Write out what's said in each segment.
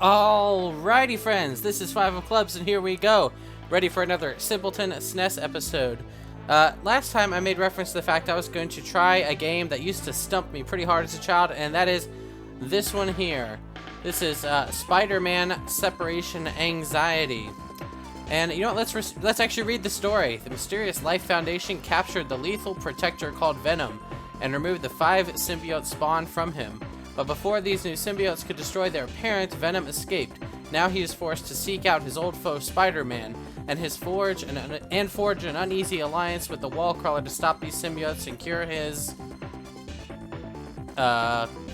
Alrighty friends, this is Five of Clubs and here we go. Ready for another Simpleton SNES episode. Last time I made reference to the fact I was going to try a game that used to stump me pretty hard as a child, and that is this one here. This is Spider-Man Separation Anxiety. And you know what, let's actually read the story. The mysterious Life Foundation captured the lethal protector called Venom and removed the 5 symbiotes spawned from him. But before these new symbiotes could destroy their parent, Venom escaped. Now he is forced to seek out his old foe Spider-Man and forge an uneasy alliance with the wall crawler to stop these symbiotes and cure his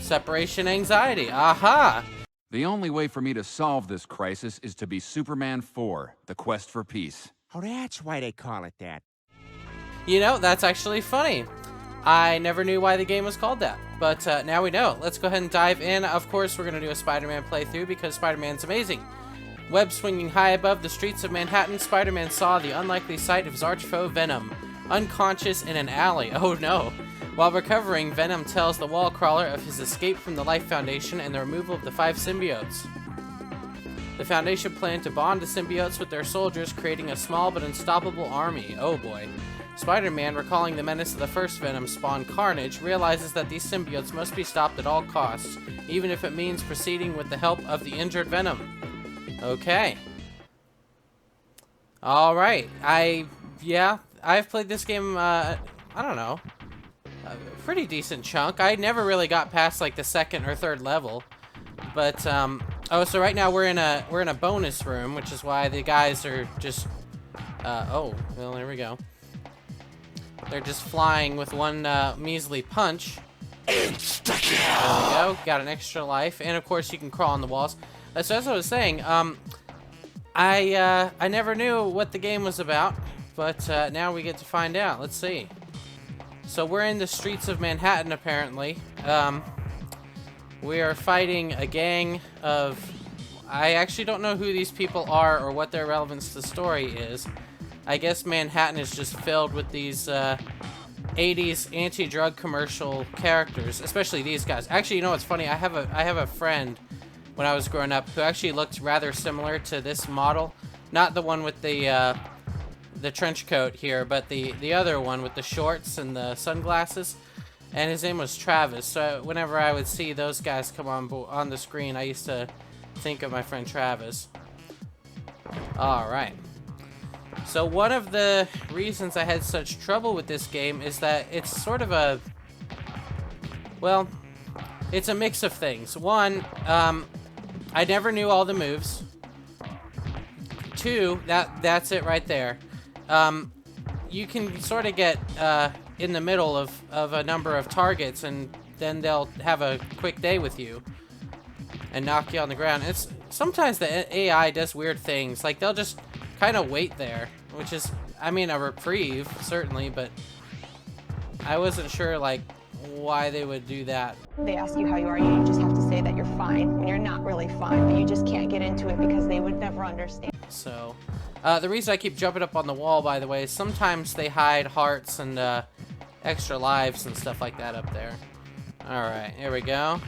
separation anxiety. Aha! The only way for me to solve this crisis is to be Superman 4, The Quest for Peace. Oh, that's why they call it that. You know, that's actually funny. I never knew why the game was called that, but now we know. Let's go ahead and dive in. Of course, we're going to do a Spider-Man playthrough because Spider-Man's amazing. Web swinging high above the streets of Manhattan, Spider-Man saw the unlikely sight of his arch-foe Venom, unconscious in an alley. Oh no. While recovering, Venom tells the wall crawler of his escape from the Life Foundation and the removal of the 5 symbiotes. The Foundation planned to bond the symbiotes with their soldiers, creating a small but unstoppable army. Oh boy. Spider-Man, recalling the menace of the first Venom spawn, Carnage, realizes that these symbiotes must be stopped at all costs, even if it means proceeding with the help of the injured Venom. Okay. Alright. I've played this game, I don't know, a pretty decent chunk. I never really got past, like, the 2nd or 3rd level. But, oh, so right now we're in a bonus room, which is why the guys are just, oh, well, there we go. They're just flying with one measly punch. Insta-kill! There we go. Got an extra life. And, of course, you can crawl on the walls. So as I was saying, I never knew what the game was about. But now we get to find out. Let's see. So we're in the streets of Manhattan, apparently. We are fighting a gang of... I actually don't know who these people are or what their relevance to the story is. I guess Manhattan is just filled with these 80s anti-drug commercial characters, especially these guys. Actually, you know what's funny? I have a friend when I was growing up who actually looked rather similar to this model. Not the one with the trench coat here, but the other one with the shorts and the sunglasses. And his name was Travis. So whenever I would see those guys come on the screen, I used to think of my friend Travis. All right. So one of the reasons I had such trouble with this game is that it's sort of a, well, it's a mix of things. One, I never knew all the moves. 2, that's it right there. You can sort of get in the middle of a number of targets, and then they'll have a quick day with you and knock you on the ground. It's sometimes the AI does weird things, like they'll just kind of wait there, which is, I mean, a reprieve certainly, but I wasn't sure like why they would do that. They ask you how you are, you just have to say that you're fine when you're not really fine, but you just can't get into it because they would never understand. So the reason I keep jumping up on the wall, by the way, is sometimes they hide hearts and extra lives and stuff like that up there. Alright, here we go.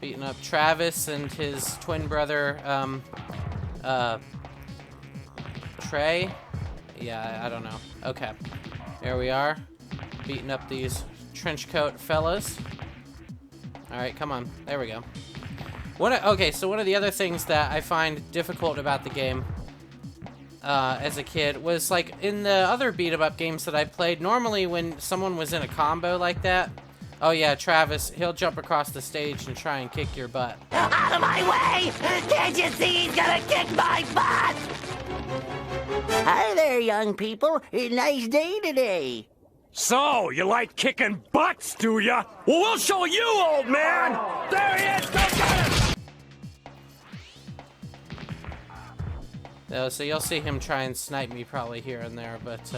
Beating up Travis and his twin brother, Trey? Yeah, I don't know. Okay. There we are. Beating up these trenchcoat fellas. Alright, come on. There we go. Okay, so one of the other things that I find difficult about the game as a kid was, like, in the other beat-em-up games that I played, normally when someone was in a combo like that, oh yeah, Travis, he'll jump across the stage and try and kick your butt. Out of my way! Can't you see he's gonna kick my butt? Hi there, young people. Nice day today. So, you like kicking butts, do ya? Well, we'll show you, old man! There he is! Go get him! So you'll see him try and snipe me probably here and there, but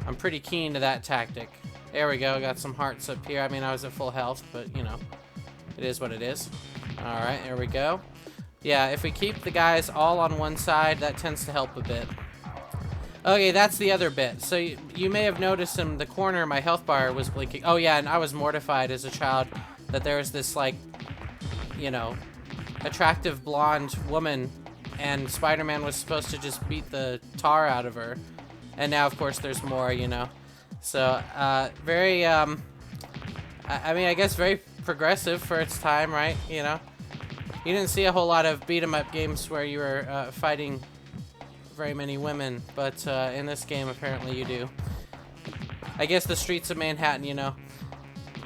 I'm pretty keen to that tactic. There we go, got some hearts up here. I mean, I was at full health, but, you know, it is what it is. Alright, there we go. Yeah, if we keep the guys all on one side, that tends to help a bit. Okay, that's the other bit. So you may have noticed in the corner my health bar was blinking. Oh yeah, and I was mortified as a child that there was this, like, you know, attractive blonde woman, and Spider-Man was supposed to just beat the tar out of her. And now, of course, there's more, you know. So, very, I mean, I guess very progressive for its time, right? You know? You didn't see a whole lot of beat-em-up games where you were fighting very many women, but in this game, apparently you do. I guess the streets of Manhattan, you know.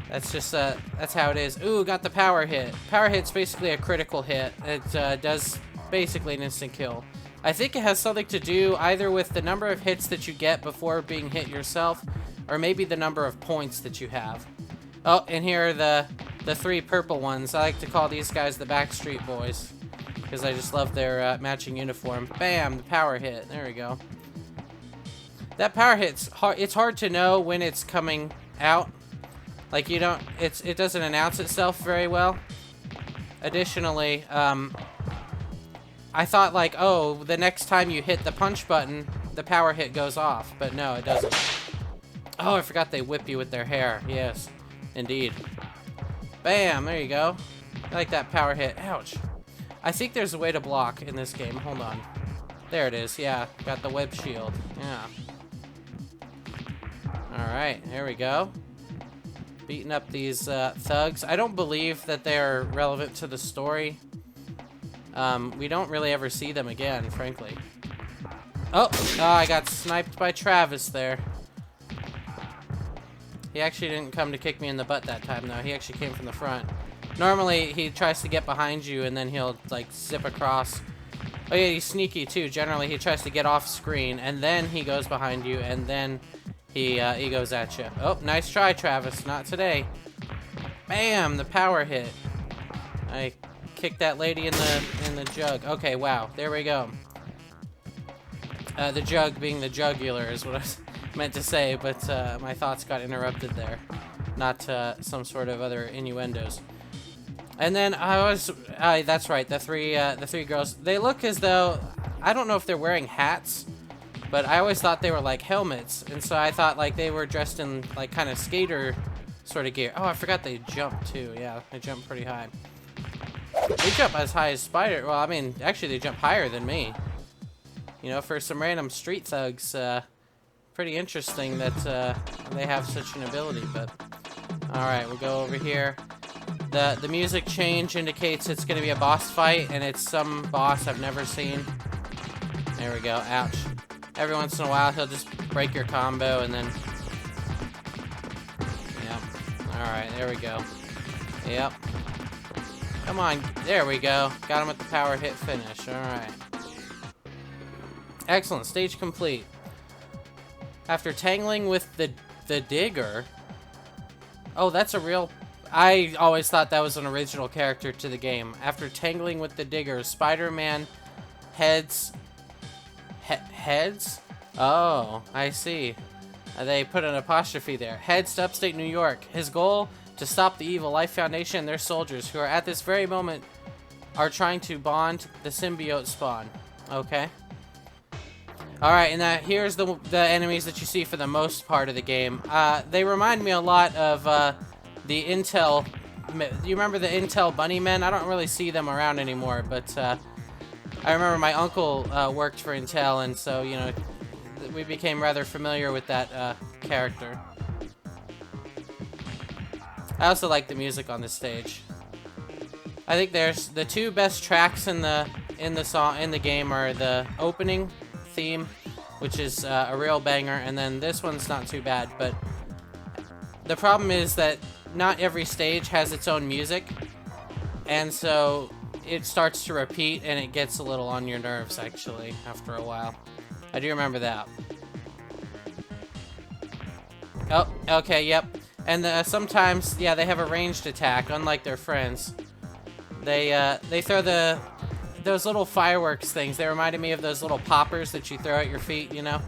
That's just, that's how it is. Ooh, got the power hit. Power hit's basically a critical hit. It does basically an instant kill. I think it has something to do either with the number of hits that you get before being hit yourself, or maybe the number of points that you have. Oh, and here are the 3 purple ones. I like to call these guys the Backstreet Boys, because I just love their matching uniform. Bam, the power hit. There we go. That power hit's hard. It's hard to know when it's coming out. Like, you don't, it doesn't announce itself very well. Additionally, I thought, like, oh, the next time you hit the punch button, the power hit goes off. But no, it doesn't. Oh, I forgot they whip you with their hair. Yes, indeed. Bam, there you go. I like that power hit. Ouch. I think there's a way to block in this game. Hold on. There it is. Yeah, got the web shield. Yeah. Alright, there we go. Beating up these thugs. I don't believe that they're relevant to the story. We don't really ever see them again, frankly. Oh, I got sniped by Travis there. He actually didn't come to kick me in the butt that time, though. He actually came from the front. Normally, he tries to get behind you, and then he'll, like, zip across. Oh, yeah, he's sneaky, too. Generally, he tries to get off screen, and then he goes behind you, and then he goes at you. Oh, nice try, Travis. Not today. Bam! The power hit. I kicked that lady in the jug. Okay, wow. There we go. The jug being the jugular is what I was meant to say, but my thoughts got interrupted there. Not some sort of other innuendos. And then that's right, the three girls. They look as though, I don't know if they're wearing hats, but I always thought they were like helmets, and so I thought like they were dressed in like kind of skater sort of gear. Oh, I forgot they jump too. Yeah, they jump pretty high. They jump as high as Spider. Well, I mean, actually they jump higher than me. You know, for some random street thugs, pretty interesting that they have such an ability. But all right, we'll go over here. The music change indicates it's going to be a boss fight, and it's some boss I've never seen. There we go. Ouch. Every once in a while, he'll just break your combo, and then... Yep. Alright, there we go. Yep. Come on. There we go. Got him with the power hit finish. Alright. Excellent. Stage complete. After tangling with the digger... Oh, that's a real... I always thought that was an original character to the game. After tangling with the digger, Spider-Man heads... heads? Oh, I see. They put an apostrophe there. Heads to upstate New York. His goal, to stop the evil Life Foundation and their soldiers, who are at this very moment are trying to bond the symbiote spawn. Okay. Alright, and here's the enemies that you see for the most part of the game. They remind me a lot of the Intel... You remember the Intel Bunny Men? I don't really see them around anymore, but I remember my uncle worked for Intel, and so, you know, we became rather familiar with that character. I also like the music on this stage. I think there's the 2 best tracks in the game are the opening theme, which is a real banger, and then this one's not too bad, but the problem is that not every stage has its own music, and so it starts to repeat, and it gets a little on your nerves, actually, after a while. I do remember that. Oh, okay, yep. And sometimes, yeah, they have a ranged attack, unlike their friends. They throw those little fireworks things. They reminded me of those little poppers that you throw at your feet, you know?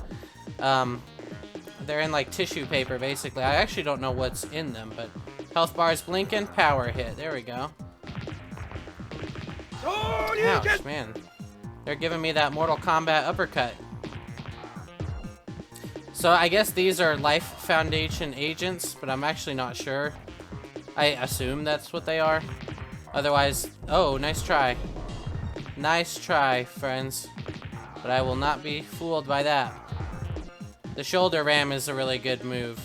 They're in, like, tissue paper, basically. I actually don't know what's in them, but health bars blinking, power hit. There we go. Ouch, man. They're giving me that Mortal Kombat uppercut. So I guess these are Life Foundation agents, but I'm actually not sure. I assume that's what they are. Otherwise, Oh, nice try. Nice try, friends. But I will not be fooled by that. The shoulder ram is a really good move.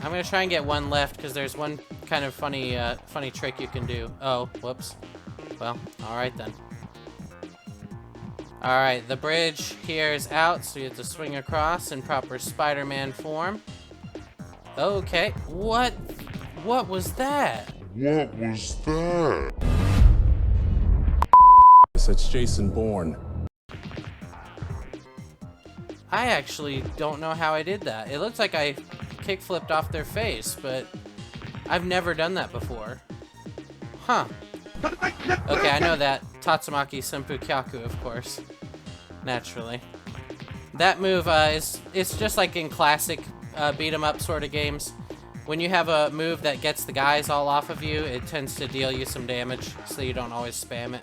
I'm gonna try and get one left because there's one kind of funny trick you can do. Oh, whoops. Well, alright then. Alright, the bridge here is out, so you have to swing across in proper Spider-Man form. Okay, what was that? What was that? It's Jason Bourne. I actually don't know how I did that. It looks like I kick-flipped off their face, but I've never done that before. Huh. Okay, I know that. Tatsumaki Senpu Kyaku, of course. Naturally. That move it's just like in classic beat-em-up sort of games. When you have a move that gets the guys all off of you, it tends to deal you some damage, so you don't always spam it.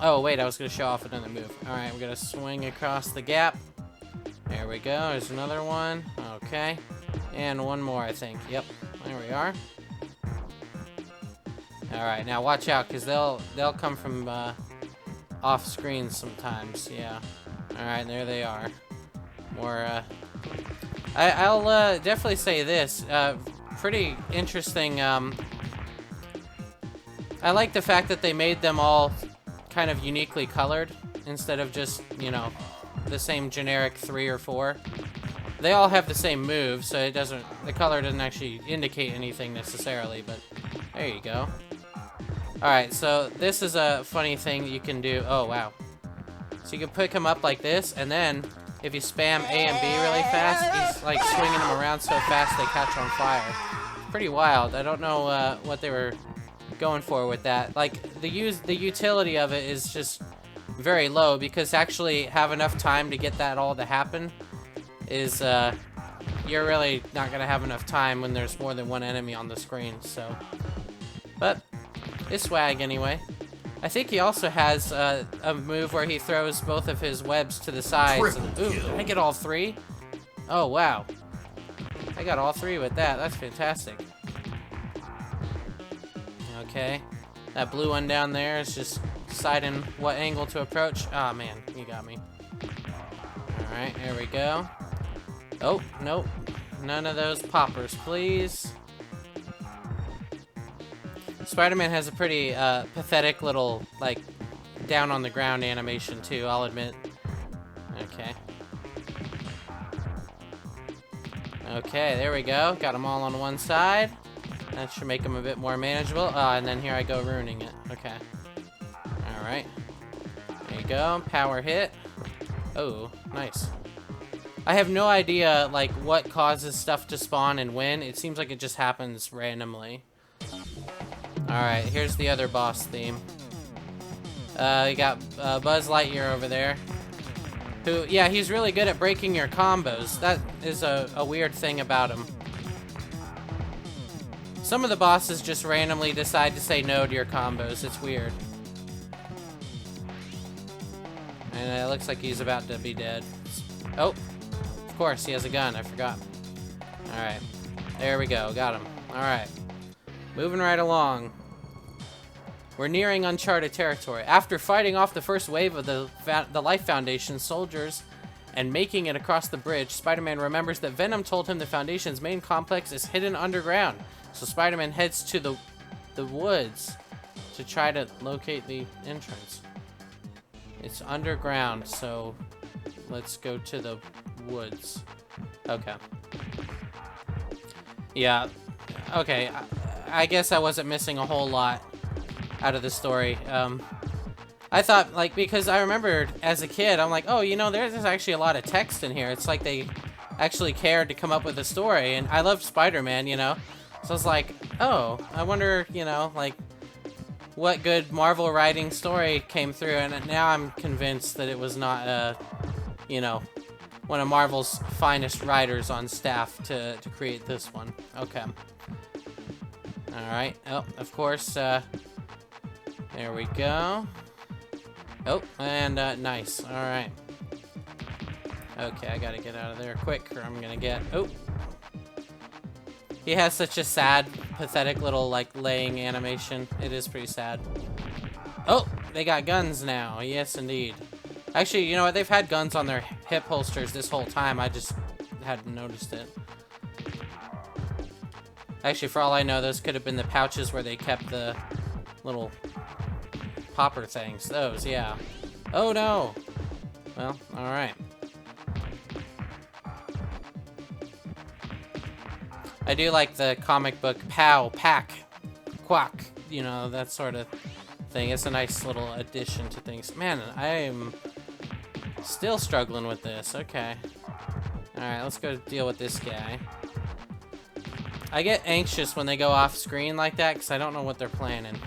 Oh, wait, I was going to show off another move. Alright, we're going to swing across the gap. There we go. There's another one. Okay. And one more, I think. Yep. There we are. Alright, now watch out, because they'll come from off screen sometimes. Yeah. Alright, there they are. More, I'll definitely say this. Pretty interesting. I like the fact that they made them all kind of uniquely colored instead of just, you know, the same generic 3 or 4. They all have the same move, so the color doesn't actually indicate anything necessarily, but there you go. Alright, so this is a funny thing that you can do. Oh, wow. So you can pick him up like this, and then if you spam A and B really fast, he's like swinging them around so fast they catch on fire. Pretty wild. I don't know what they were going for with that. Like, the utility of it is just very low, because to actually have enough time to get that all to happen is you're really not gonna have enough time when there's more than one enemy on the screen. So, but it's swag anyway. I think he also has a move where he throws both of his webs to the sides. And, ooh, did I get all 3? Oh wow, I got all 3 with that. That's fantastic. Okay, that blue one down there is just deciding what angle to approach. Ah, oh, man, you got me. Alright, here we go. Oh, nope. None of those poppers, please. Spider-Man has a pretty pathetic little, like, down-on-the-ground animation, too, I'll admit. Okay. Okay, there we go. Got them all on one side. That should make them a bit more manageable. And then here I go ruining it. Okay. Alright. There you go. Power hit. Oh, nice. I have no idea, like, what causes stuff to spawn and when. It seems like it just happens randomly. Alright, here's the other boss theme. You got Buzz Lightyear over there. Who, yeah, he's really good at breaking your combos. That is a weird thing about him. Some of the bosses just randomly decide to say no to your combos. It's weird. And it looks like he's about to be dead. Oh, of course, he has a gun. I forgot. Alright. There we go. Got him. Alright. Moving right along. We're nearing uncharted territory. After fighting off the first wave of the Life Foundation soldiers and making it across the bridge, Spider-Man remembers that Venom told him the Foundation's main complex is hidden underground. So Spider-Man heads to the woods to try to locate the entrance. It's underground, so let's go to the woods. Okay. Yeah. Okay. I guess I wasn't missing a whole lot out of the story. I thought, like, because I remembered as a kid, I'm like, oh, you know, there's actually a lot of text in here. It's like they actually cared to come up with a story, and I loved Spider-Man, you know? So I was like, oh, I wonder, you know, like, what good Marvel writing story came through, and now I'm convinced that it was not, you know, one of Marvel's finest writers on staff to create this one. Okay. Alright, oh, of course, there we go. Oh, and, nice, alright. Okay, I gotta get out of there quick, or I'm gonna get, oh. He has such a sad, pathetic little, like, laying animation. It is pretty sad. Oh, they got guns now. Yes, indeed. Actually, you know what? They've had guns on their hip holsters this whole time. I just hadn't noticed it. Actually, for all I know, those could have been the pouches where they kept the little popper things. Those, yeah. Oh, no. Well, alright. I do like the comic book pow, pack, quack, you know, that sort of thing. It's a nice little addition to things. Man, I am still struggling with this. Okay. Alright, let's go deal with this guy. I get anxious when they go off screen like that because I don't know what they're planning.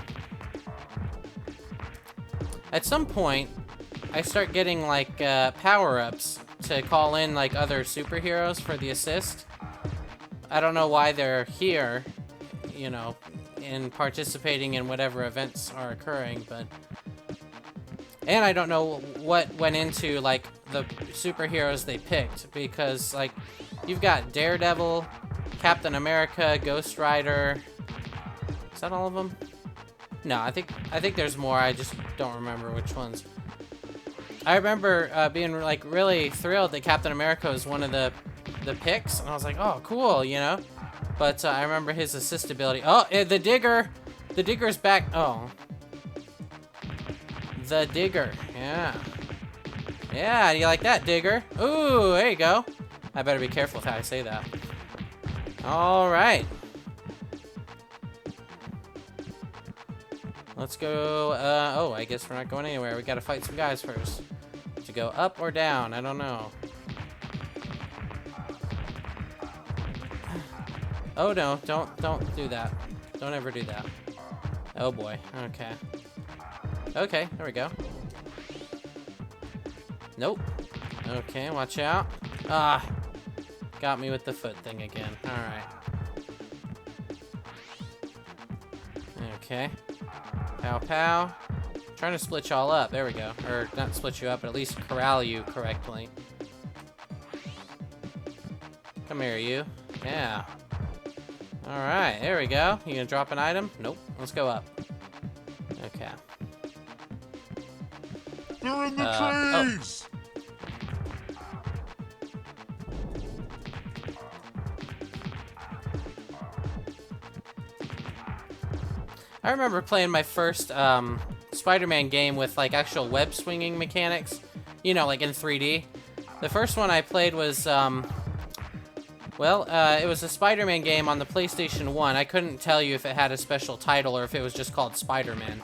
At some point, I start getting like power-ups to call in like other superheroes for the assist. I don't know why they're here, you know, and participating in whatever events are occurring, but... And I don't know what went into, like, the superheroes they picked, because, like, you've got Daredevil, Captain America, Ghost Rider... Is that all of them? No, I think there's more, I just don't remember which ones. I remember being, like, really thrilled that Captain America was one of the picks, and I was like, oh, cool, you know? But I remember his assist ability. Oh, the Digger! The Digger's back. Oh. The Digger, yeah. Yeah, you like that, Digger? Ooh, there you go. I better be careful with how I say that. Alright. Let's go, oh, I guess we're not going anywhere. We gotta fight some guys first. To go up or down, I don't know. Oh no, don't do that. Don't ever do that. Oh boy, okay. Okay, there we go. Nope. Okay, watch out. Ah, got me with the foot thing again. Alright. Okay. Pow pow. Trying to split y'all up. There we go. Or not split you up, but at least corral you correctly. Come here, you. Yeah. Alright, there we go. You gonna drop an item? Nope. Let's go up. Okay. They're in the trees! I remember playing my first Spider-Man game with like actual web swinging mechanics. You know, like in 3D. The first one I played was it was a Spider-Man game on the PlayStation 1. I couldn't tell you if it had a special title or if it was just called Spider-Man.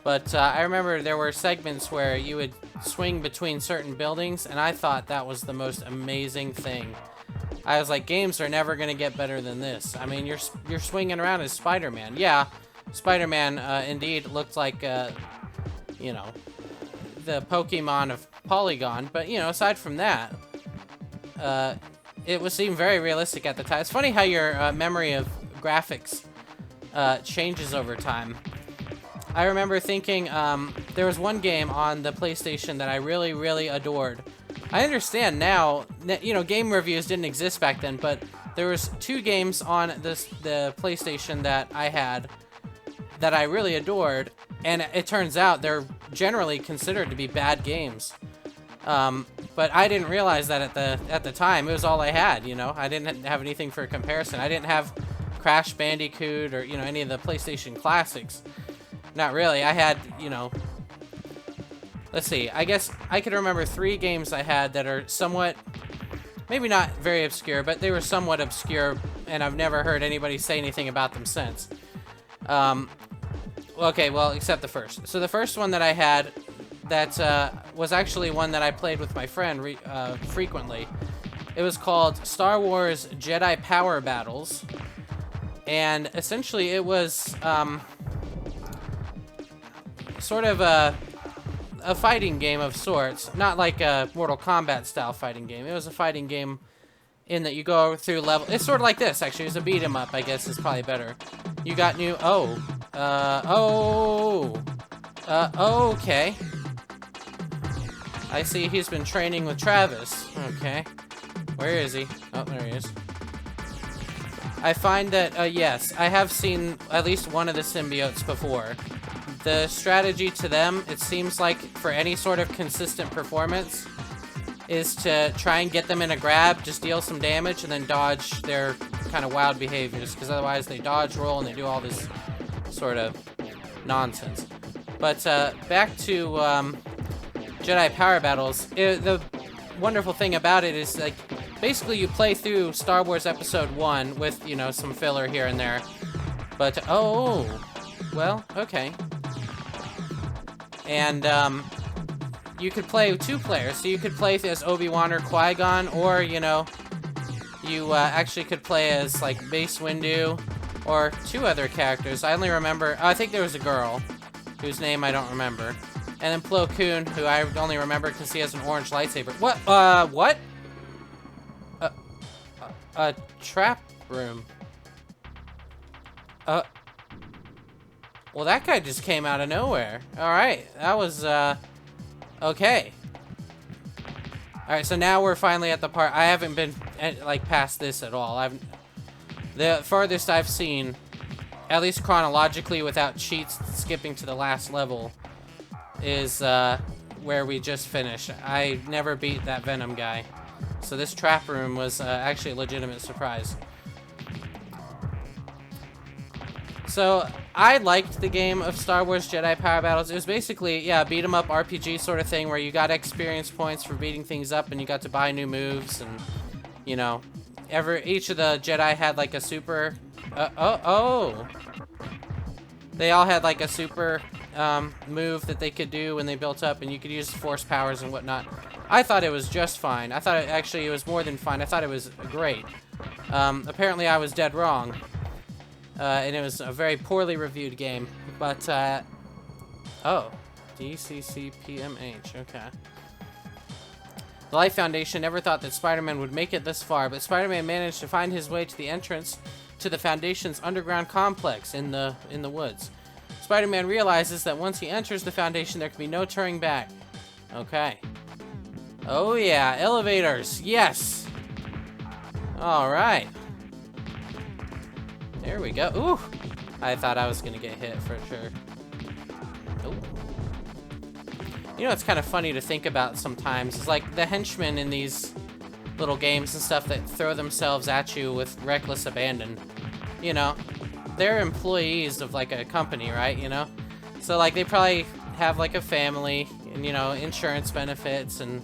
But I remember there were segments where you would swing between certain buildings, and I thought that was the most amazing thing. I was like, games are never going to get better than this. I mean, you're swinging around as Spider-Man. Yeah, Spider-Man indeed looked like, you know, the Pokemon of Polygon. But, you know, aside from that... it seemed very realistic at the time. It's funny how your memory of graphics changes over time. I remember thinking there was one game on the PlayStation that I really, really adored. I understand now, you know, game reviews didn't exist back then, but there was 2 games on the PlayStation that I had that I really adored, and it turns out they're generally considered to be bad games. But I didn't realize that at the time. It was all I had, you know. I didn't have anything for comparison. I didn't have Crash Bandicoot or, you know, any of the PlayStation classics. Not really. I had, you know... Let's see. I guess I could remember 3 games I had that are somewhat... Maybe not very obscure, but they were somewhat obscure, and I've never heard anybody say anything about them since. Okay, well, except the first. So the first one that I had... that was actually one that I played with my friend frequently. It was called Star Wars Jedi Power Battles. And essentially it was sort of a fighting game of sorts. Not like a Mortal Kombat style fighting game. It was a fighting game in that you go through level... It's sort of like this, actually. It's a beat 'em up, I guess is probably better. You got new... okay. I see he's been training with Travis. Okay. Where is he? Oh, there he is. I find that, yes, I have seen at least one of the symbiotes before. The strategy to them, it seems like for any sort of consistent performance, is to try and get them in a grab, just deal some damage, and then dodge their kind of wild behaviors, because otherwise they dodge, roll, and they do all this sort of nonsense. But back to Jedi Power Battles. The wonderful thing about it is, like, basically you play through Star Wars Episode 1 with, you know, some filler here and there. But, oh, well, okay. And, you could play 2 players, so you could play as Obi-Wan or Qui-Gon, or, you know, you actually could play as, like, Mace Windu, or 2 other characters. I only remember, I think there was a girl, whose name I don't remember. And then Plo Koon, who I only remember because he has an orange lightsaber. What? What? A trap room. Well, that guy just came out of nowhere. Alright, that was, okay. Alright, so now we're finally at the part. I haven't been, like, past this at all. The farthest I've seen, at least chronologically without cheats skipping to the last level, is, where we just finished. I never beat that Venom guy. So this trap room was, actually a legitimate surprise. So, I liked the game of Star Wars Jedi Power Battles. It was basically, yeah, beat 'em up RPG sort of thing where you got experience points for beating things up and you got to buy new moves and, you know, each of the Jedi had like a super, they all had like a super move that they could do when they built up, and you could use force powers and whatnot. I thought it was just fine. I thought it was more than fine. I thought it was great. Apparently I was dead wrong. And it was a very poorly reviewed game. But, oh. DCCPMH, okay. The Life Foundation never thought that Spider-Man would make it this far, but Spider-Man managed to find his way to the entrance to the Foundation's underground complex in the woods. Spider-Man realizes that once he enters the Foundation, there can be no turning back. Okay. Oh yeah, elevators, yes! Alright. There we go. Ooh! I thought I was gonna get hit for sure. Ooh. You know, it's kind of funny to think about sometimes. It's like the henchmen in these little games and stuff that throw themselves at you with reckless abandon. You know, they're employees of like a company, right? You know? So like they probably have like a family and, you know, insurance benefits, and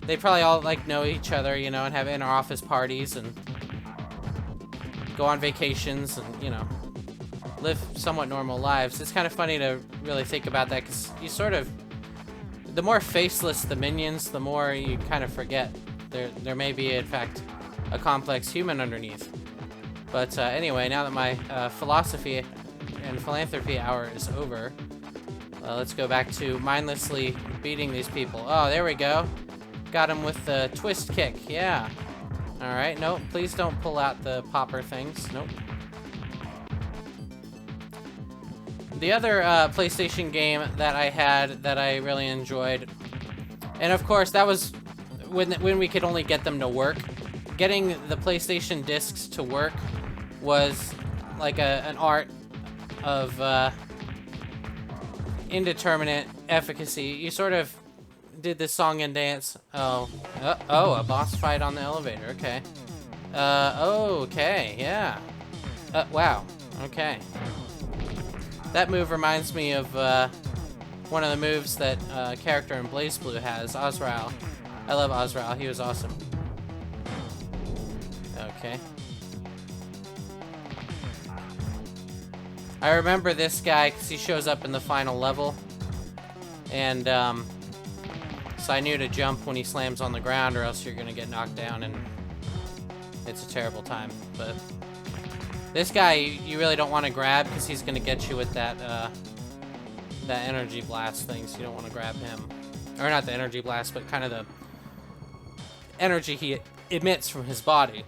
they probably all like know each other, you know, and have inter-office parties and go on vacations and, you know, live somewhat normal lives. It's kind of funny to really think about that, because you sort of, the more faceless the minions, the more you kind of forget there may be, in fact, a complex human underneath. But anyway, now that my philosophy and philanthropy hour is over, let's go back to mindlessly beating these people. Oh, there we go. Got him with the twist kick. Yeah. Alright, nope. Please don't pull out the popper things. Nope. The other PlayStation game that I had that I really enjoyed, and of course that was when we could only get them to work. Getting the PlayStation discs to work was like an art of indeterminate efficacy. You sort of did this song and dance. Oh, a boss fight on the elevator. Okay. Okay, yeah. Wow. Okay. That move reminds me of one of the moves that character in BlazBlue has, Azrael. I love Azrael. He was awesome. Okay. I remember this guy because he shows up in the final level, and so I knew to jump when he slams on the ground, or else you're gonna get knocked down, and it's a terrible time. But this guy, you really don't want to grab, because he's gonna get you with that that energy blast thing. So you don't want to grab him, or not the energy blast, but kind of the energy he emits from his body.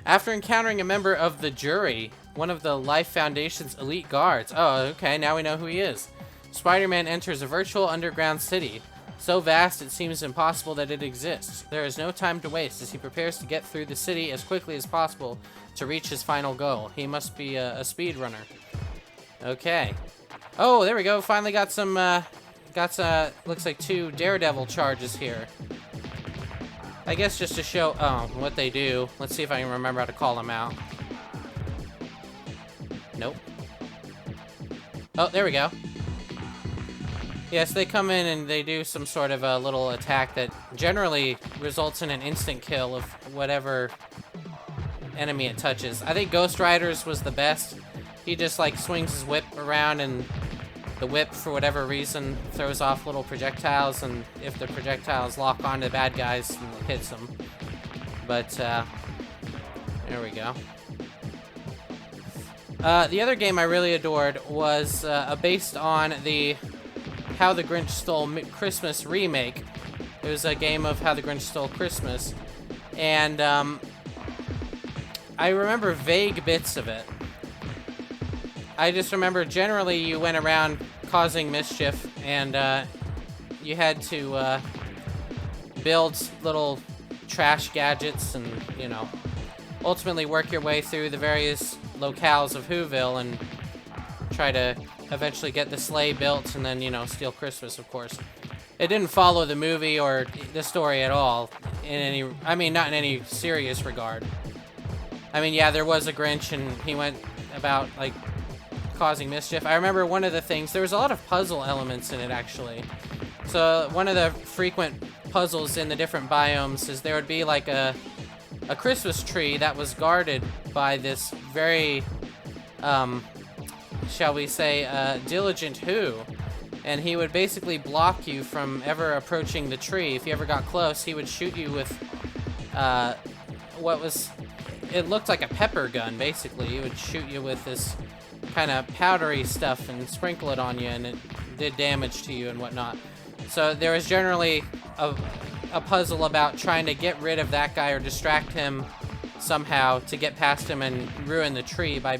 After encountering a member of the jury, one of the Life Foundation's elite guards. Oh, okay, now we know who he is. Spider-Man enters a virtual underground city. So vast it seems impossible that it exists. There is no time to waste as he prepares to get through the city as quickly as possible to reach his final goal. He must be a speedrunner. Okay. Oh, there we go. Finally got some, looks like 2 Daredevil charges here. I guess just to show, what they do. Let's see if I can remember how to call them out. Nope. Oh, there we go. Yes, they come in and they do some sort of a little attack that generally results in an instant kill of whatever enemy it touches. I think Ghost Rider's was the best. He just like swings his whip around and the whip, for whatever reason, throws off little projectiles, and if the projectiles lock onto the bad guys, it hits them. But, there we go. The other game I really adored was based on the How the Grinch Stole Christmas remake. It was a game of How the Grinch Stole Christmas, and I remember vague bits of it. I just remember generally you went around causing mischief, and you had to build little trash gadgets and, you know, ultimately work your way through the various locales of Whoville and try to eventually get the sleigh built and then, you know, steal Christmas, of course. It didn't follow the movie or the story at all in any, I mean, not in any serious regard. I mean, yeah, there was a Grinch and he went about, like, causing mischief. I remember one of the things, there was a lot of puzzle elements in it, actually. So one of the frequent puzzles in the different biomes is there would be like a Christmas tree that was guarded by this very, shall we say, diligent Who. And he would basically block you from ever approaching the tree. If you ever got close, he would shoot you with it looked like a pepper gun, basically. He would shoot you with this kind of powdery stuff and sprinkle it on you, and it did damage to you and whatnot. So there was generally a puzzle about trying to get rid of that guy or distract him somehow to get past him and ruin the tree by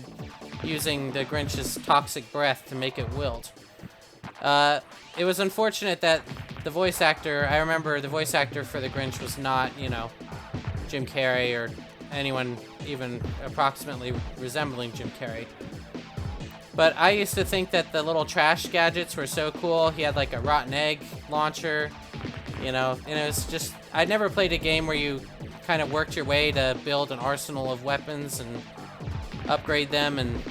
using the Grinch's toxic breath to make it wilt. It was unfortunate that the voice actor, I remember the voice actor for the Grinch was not, you know, Jim Carrey or anyone even approximately resembling Jim Carrey. But I used to think that the little trash gadgets were so cool. He had like a rotten egg launcher, you know, and it was just, I'd never played a game where you kind of worked your way to build an arsenal of weapons and upgrade them and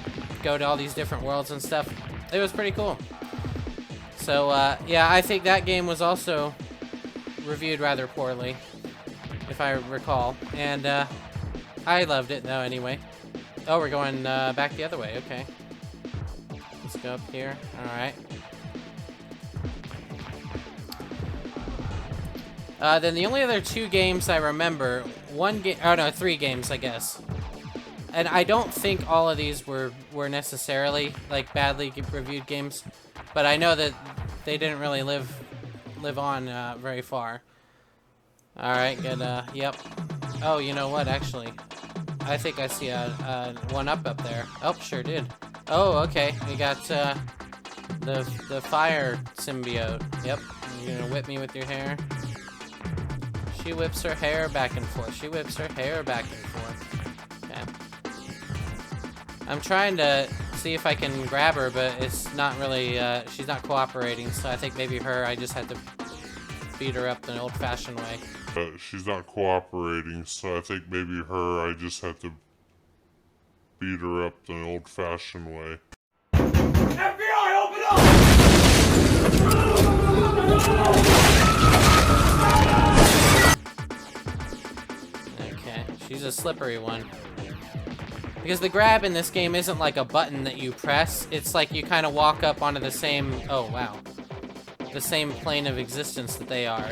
go to all these different worlds and stuff. It was pretty cool. So, yeah, I think that game was also reviewed rather poorly, if I recall. And, I loved it, though, anyway. Oh, we're going, back the other way. Okay. Let's go up here. Alright. Then the only other 2 games I remember, three games, I guess. And I don't think all of these were necessarily, like, badly reviewed games. But I know that they didn't really live on very far. Alright, good, yep. Oh, you know what, actually. I think I see a one-up there. Oh, sure did. Oh, okay. We got, the fire symbiote. Yep. You're gonna whip me with your hair. She whips her hair back and forth. She whips her hair back and forth. Okay. I'm trying to see if I can grab her, but it's not really, she's not cooperating, so I think maybe I just had to beat her up the old-fashioned way. She's not cooperating, so I think maybe I just have to beat her up the old-fashioned way. FBI, open up! Okay, she's a slippery one. Because the grab in this game isn't like a button that you press, it's like you kind of walk up onto the same, oh wow, the same plane of existence that they are.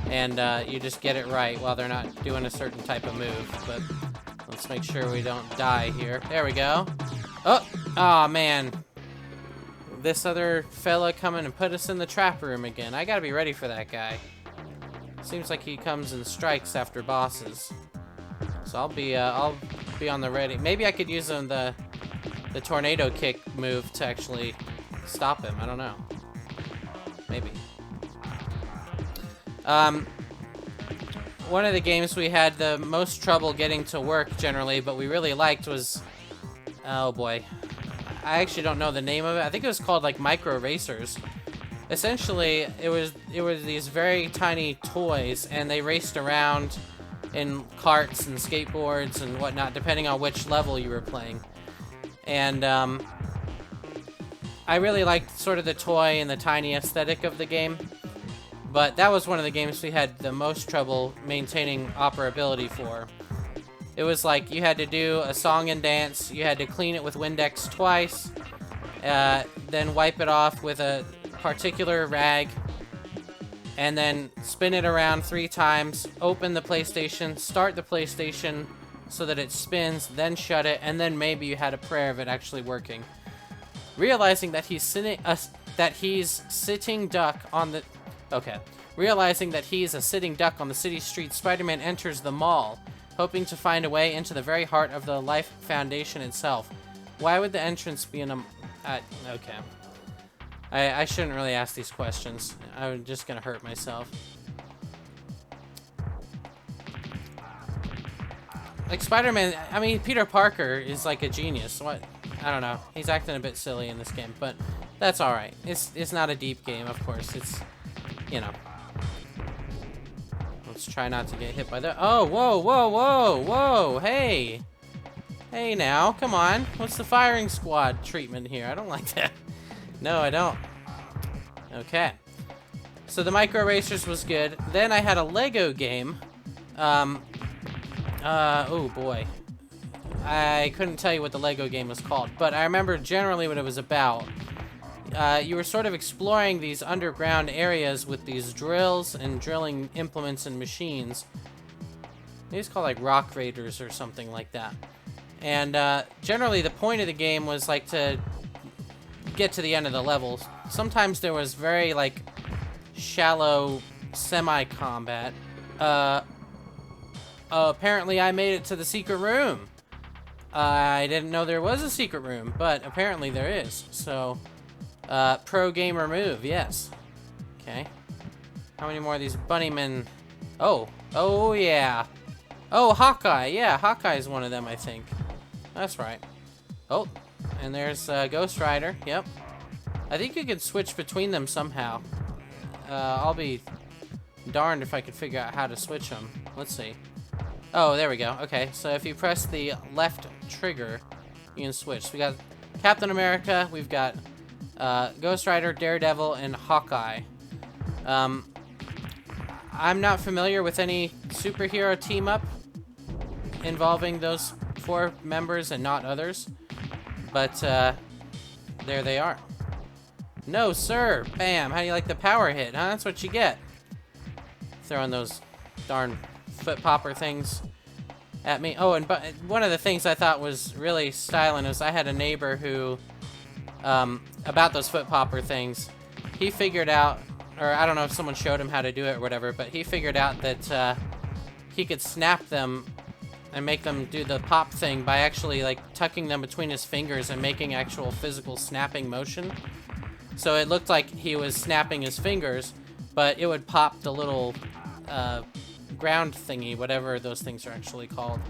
And you just get it right while they're not doing a certain type of move. But let's make sure we don't die here. There we go. Oh, aw, man. This other fella coming and put us in the trap room again. I gotta be ready for that guy. Seems like he comes and strikes after bosses. So I'll be on the ready. Maybe I could use the tornado kick move to actually stop him. I don't know. Maybe. One of the games we had the most trouble getting to work generally, but we really liked was, oh boy, I actually don't know the name of it. I think it was called like Micro Racers. Essentially, it was these very tiny toys, and they raced around in carts and skateboards and whatnot, depending on which level you were playing. And I really liked sort of the toy and the tiny aesthetic of the game. But that was one of the games we had the most trouble maintaining operability for. It was like you had to do a song and dance, you had to clean it with Windex twice, then wipe it off with a particular rag, and then spin it around 3 times, open the PlayStation, start the PlayStation so that it spins, then shut it, and then maybe you had a prayer of it actually working. Realizing that he's sitting duck on the... Okay. Realizing that he's a sitting duck on the city street, Spider-Man enters the mall, hoping to find a way into the very heart of the Life Foundation itself. Why would the entrance be in a... okay. I shouldn't really ask these questions. I'm just gonna hurt myself. Like, Spider-Man... I mean, Peter Parker is like a genius. What... I don't know. He's acting a bit silly in this game, but that's alright. It's not a deep game, of course. It's... You know. Let's try not to get hit by the... Oh, whoa, whoa, whoa, whoa, hey! Hey now, come on. What's the firing squad treatment here? I don't like that. No, I don't. Okay. So the Micro Racers was good. Then I had a Lego game. Oh boy. I couldn't tell you what the Lego game was called, but I remember generally what it was about. You were sort of exploring these underground areas with these drills and drilling implements and machines. It's called like Rock Raiders or something like that. And generally the point of the game was like to get to the end of the level. Sometimes there was very like shallow semi-combat. Apparently I made it to the secret room. I didn't know there was a secret room, but apparently there is. So... pro gamer move, yes. Okay. How many more of these bunnymen? Oh. Oh, yeah. Oh, Hawkeye. Yeah, Hawkeye's one of them, I think. That's right. Oh, and there's Ghost Rider. Yep. I think you could switch between them somehow. I'll be darned if I could figure out how to switch them. Let's see. Oh, there we go. Okay, so if you press the left trigger, you can switch. So we got Captain America. We've got... Ghost Rider, Daredevil, and Hawkeye. I'm not familiar with any superhero team-up involving those 4 members and not others, but there they are. No, sir! Bam! How do you like the power hit, huh? That's what you get. Throwing those darn foot popper things at me. Oh, and one of the things I thought was really styling was I had a neighbor who... about those foot popper things, he figured out, or I don't know if someone showed him how to do it or whatever, but he figured out that he could snap them and make them do the pop thing by actually like tucking them between his fingers and making actual physical snapping motion. So it looked like he was snapping his fingers, but it would pop the little ground thingy, whatever those things are actually called.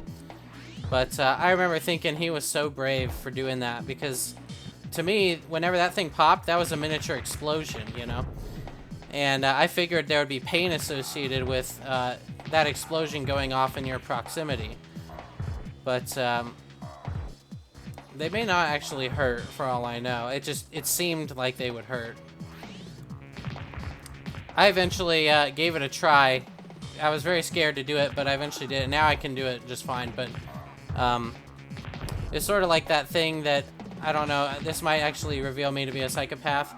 But I remember thinking he was so brave for doing that, because to me, whenever that thing popped, that was a miniature explosion, you know? And I figured there would be pain associated with that explosion going off in your proximity. But they may not actually hurt, for all I know. It seemed like they would hurt. I eventually gave it a try. I was very scared to do it, but I eventually did it. Now I can do it just fine, but it's sort of like that thing that, I don't know, this might actually reveal me to be a psychopath,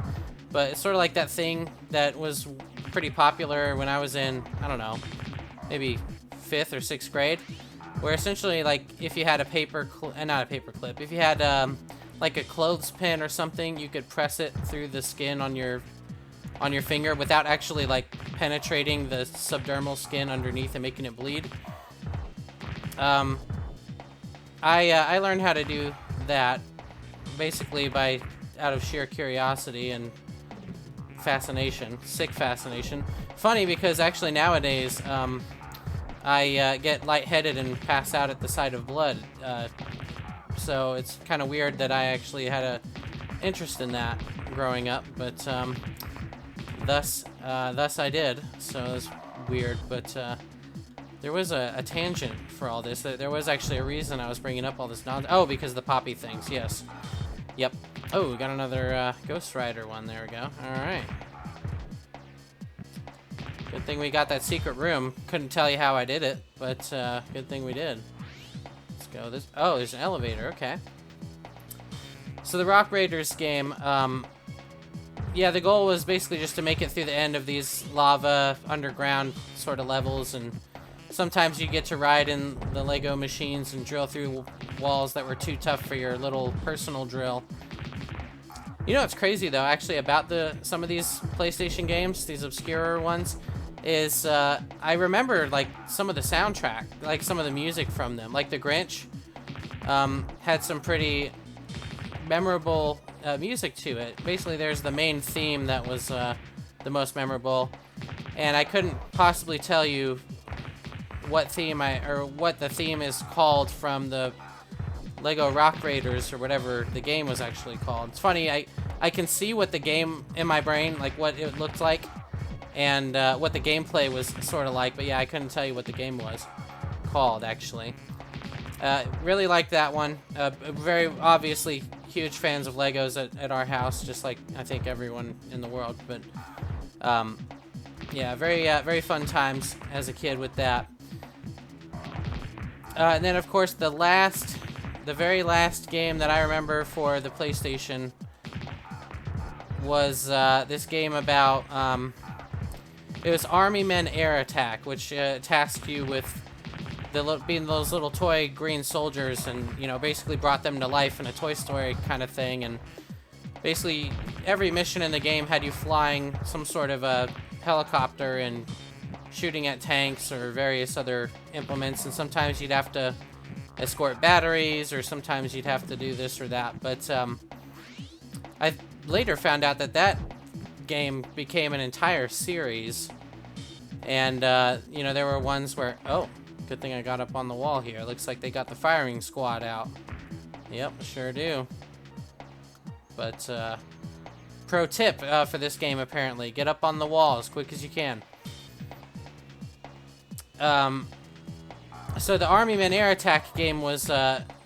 but it's sort of like that thing that was pretty popular when I was in, I don't know, maybe 5th or 6th grade, where essentially, like, if you had a paper, not a paper clip, if you had, like a clothespin or something, you could press it through the skin on your finger without actually, like, penetrating the subdermal skin underneath and making it bleed. I learned how to do that basically out of sheer curiosity and fascination, sick fascination. Funny because actually nowadays, I get lightheaded and pass out at the sight of blood. So it's kind of weird that I actually had a interest in that growing up, but thus I did. So it's weird, but there was a tangent for all this. There was actually a reason I was bringing up all this nonsense. Oh, because of the poppy things. Yes. Yep. Oh, we got another Ghost Rider one. There we go. All right. Good thing we got that secret room. Couldn't tell you how I did it, but good thing we did. Let's go this. Oh, there's an elevator. Okay. So the Rock Raiders game, yeah, the goal was basically just to make it through the end of these lava underground sort of levels, and sometimes you get to ride in the Lego machines and drill through walls that were too tough for your little personal drill. You know what's crazy though, actually, about some of these PlayStation games, these obscure ones, is I remember like some of the soundtrack, like some of the music from them, like the Grinch had some pretty memorable music to it. Basically, there's the main theme that was the most memorable, and I couldn't possibly tell you what the theme is called from the Lego Rock Raiders or whatever the game was actually called. It's funny, I can see what the game in my brain, like what it looked like, and what the gameplay was sort of like, but yeah, I couldn't tell you what the game was called actually. Really liked that one. Very obviously huge fans of Legos at our house, just like I think everyone in the world. But yeah, very fun times as a kid with that. And then of course the very last game that I remember for the PlayStation was this game about it was Army Men Air Attack, which tasked you with being those little toy green soldiers, and you know, basically brought them to life in a Toy Story kind of thing. And basically every mission in the game had you flying some sort of a helicopter and shooting at tanks or various other implements, and sometimes you'd have to escort batteries, or sometimes you'd have to do this or that. But I later found out that game became an entire series, and you know, there were ones where, oh, good thing I got up on the wall here. Looks like they got the firing squad out. Yep, sure do. But pro tip for this game, apparently, get up on the wall as quick as you can. So the Army Men Air Attack game was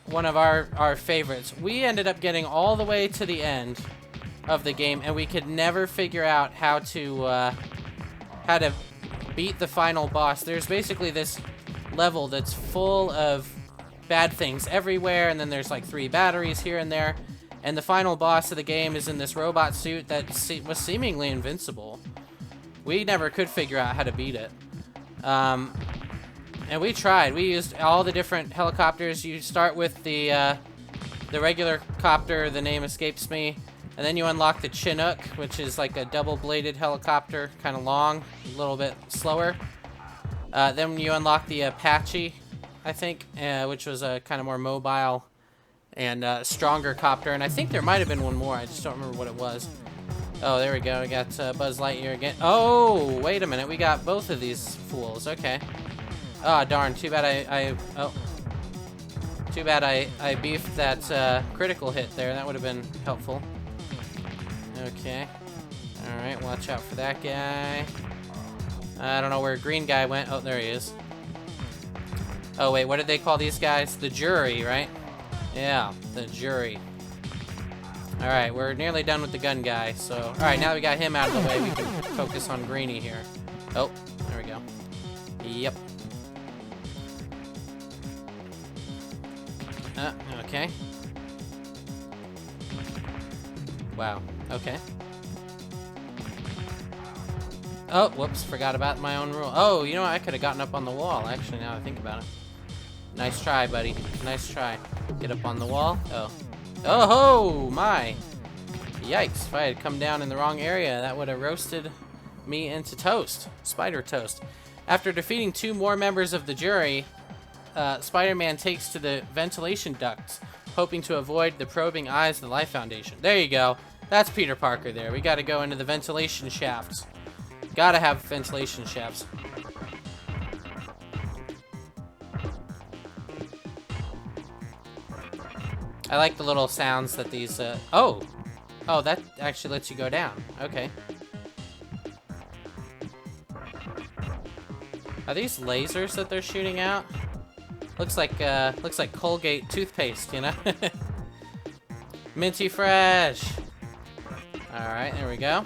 one of our favorites. We ended up getting all the way to the end of the game, and we could never figure out how to beat the final boss. There's basically this level that's full of bad things everywhere, and then there's like 3 batteries here and there, and the final boss of the game is in this robot suit that was seemingly invincible. We never could figure out how to beat it. And we tried. We used all the different helicopters. You start with the regular copter, the name escapes me, and then you unlock the Chinook, which is like a double-bladed helicopter, kind of long, a little bit slower. Then you unlock the Apache, I think, which was a kind of more mobile and stronger copter. And I think there might have been one more. I just don't remember what it was. Oh, there we go. We got Buzz Lightyear again. Oh, wait a minute. We got both of these fools. Okay. Oh, darn. Too bad too bad I beefed that critical hit there. That would have been helpful. Okay. Alright, watch out for that guy. I don't know where green guy went. Oh, there he is. Oh, wait, what did they call these guys? The jury, right? Yeah, the jury. Alright, we're nearly done with the gun guy, so... Alright, now that we got him out of the way, we can focus on Greenie here. Oh, there we go. Yep. Okay. Wow, okay. Oh, whoops, forgot about my own rule. Oh, you know what? I could have gotten up on the wall, actually, now I think about it. Nice try, buddy. Nice try. Get up on the wall. Oh. Oh ho! My! Yikes, if I had come down in the wrong area, that would have roasted me into toast. Spider toast. After defeating 2 more members of the jury, Spider-Man takes to the ventilation ducts, hoping to avoid the probing eyes of the Life Foundation. There you go. That's Peter Parker there. We gotta go into the ventilation shafts. Gotta have ventilation shafts. I like the little sounds that these, oh! Oh, that actually lets you go down. Okay. Are these lasers that they're shooting out? Looks like Colgate toothpaste, you know? Minty fresh! Alright, there we go.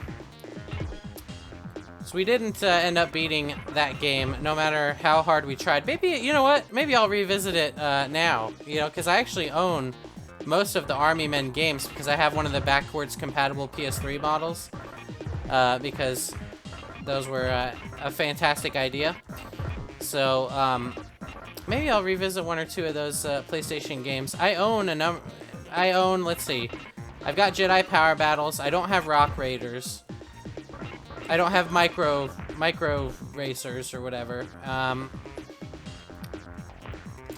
So we didn't end up beating that game, no matter how hard we tried. Maybe, you know what? Maybe I'll revisit it now, you know, because I actually own most of the Army Men games because I have one of the backwards compatible PS3 models, because those were a fantastic idea. So maybe I'll revisit one or two of those PlayStation games. I own, let's see, I've got Jedi Power Battles. I don't have Rock Raiders. I don't have Micro Racers or whatever.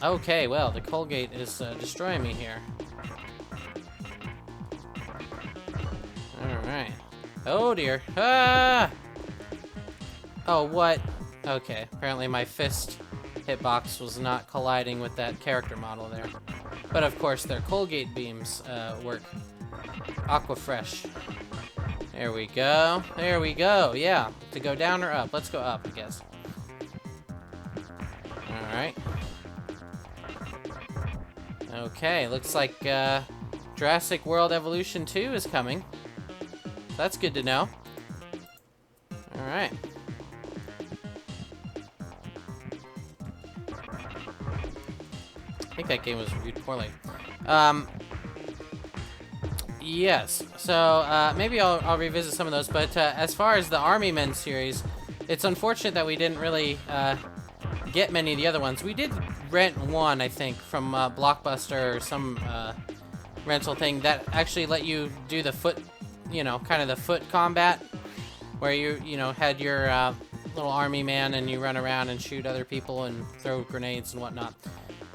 Okay, well, the Colgate is destroying me here. Alright. Oh dear. Ah! Oh, what? Okay, apparently my fist hitbox was not colliding with that character model there. But of course, their Colgate beams work. Aqua Fresh. There we go. There we go. Yeah. To go down or up? Let's go up, I guess. Alright. Okay, looks like Jurassic World Evolution 2 is coming. That's good to know. Alright. I think that game was reviewed poorly. Yes, so maybe I'll revisit some of those, but as far as the Army Men series, it's unfortunate that we didn't really get many of the other ones. We did rent one, I think, from Blockbuster or some rental thing that actually let you do the foot, you know, kind of the foot combat, where you know, had your little army man and you run around and shoot other people and throw grenades and whatnot.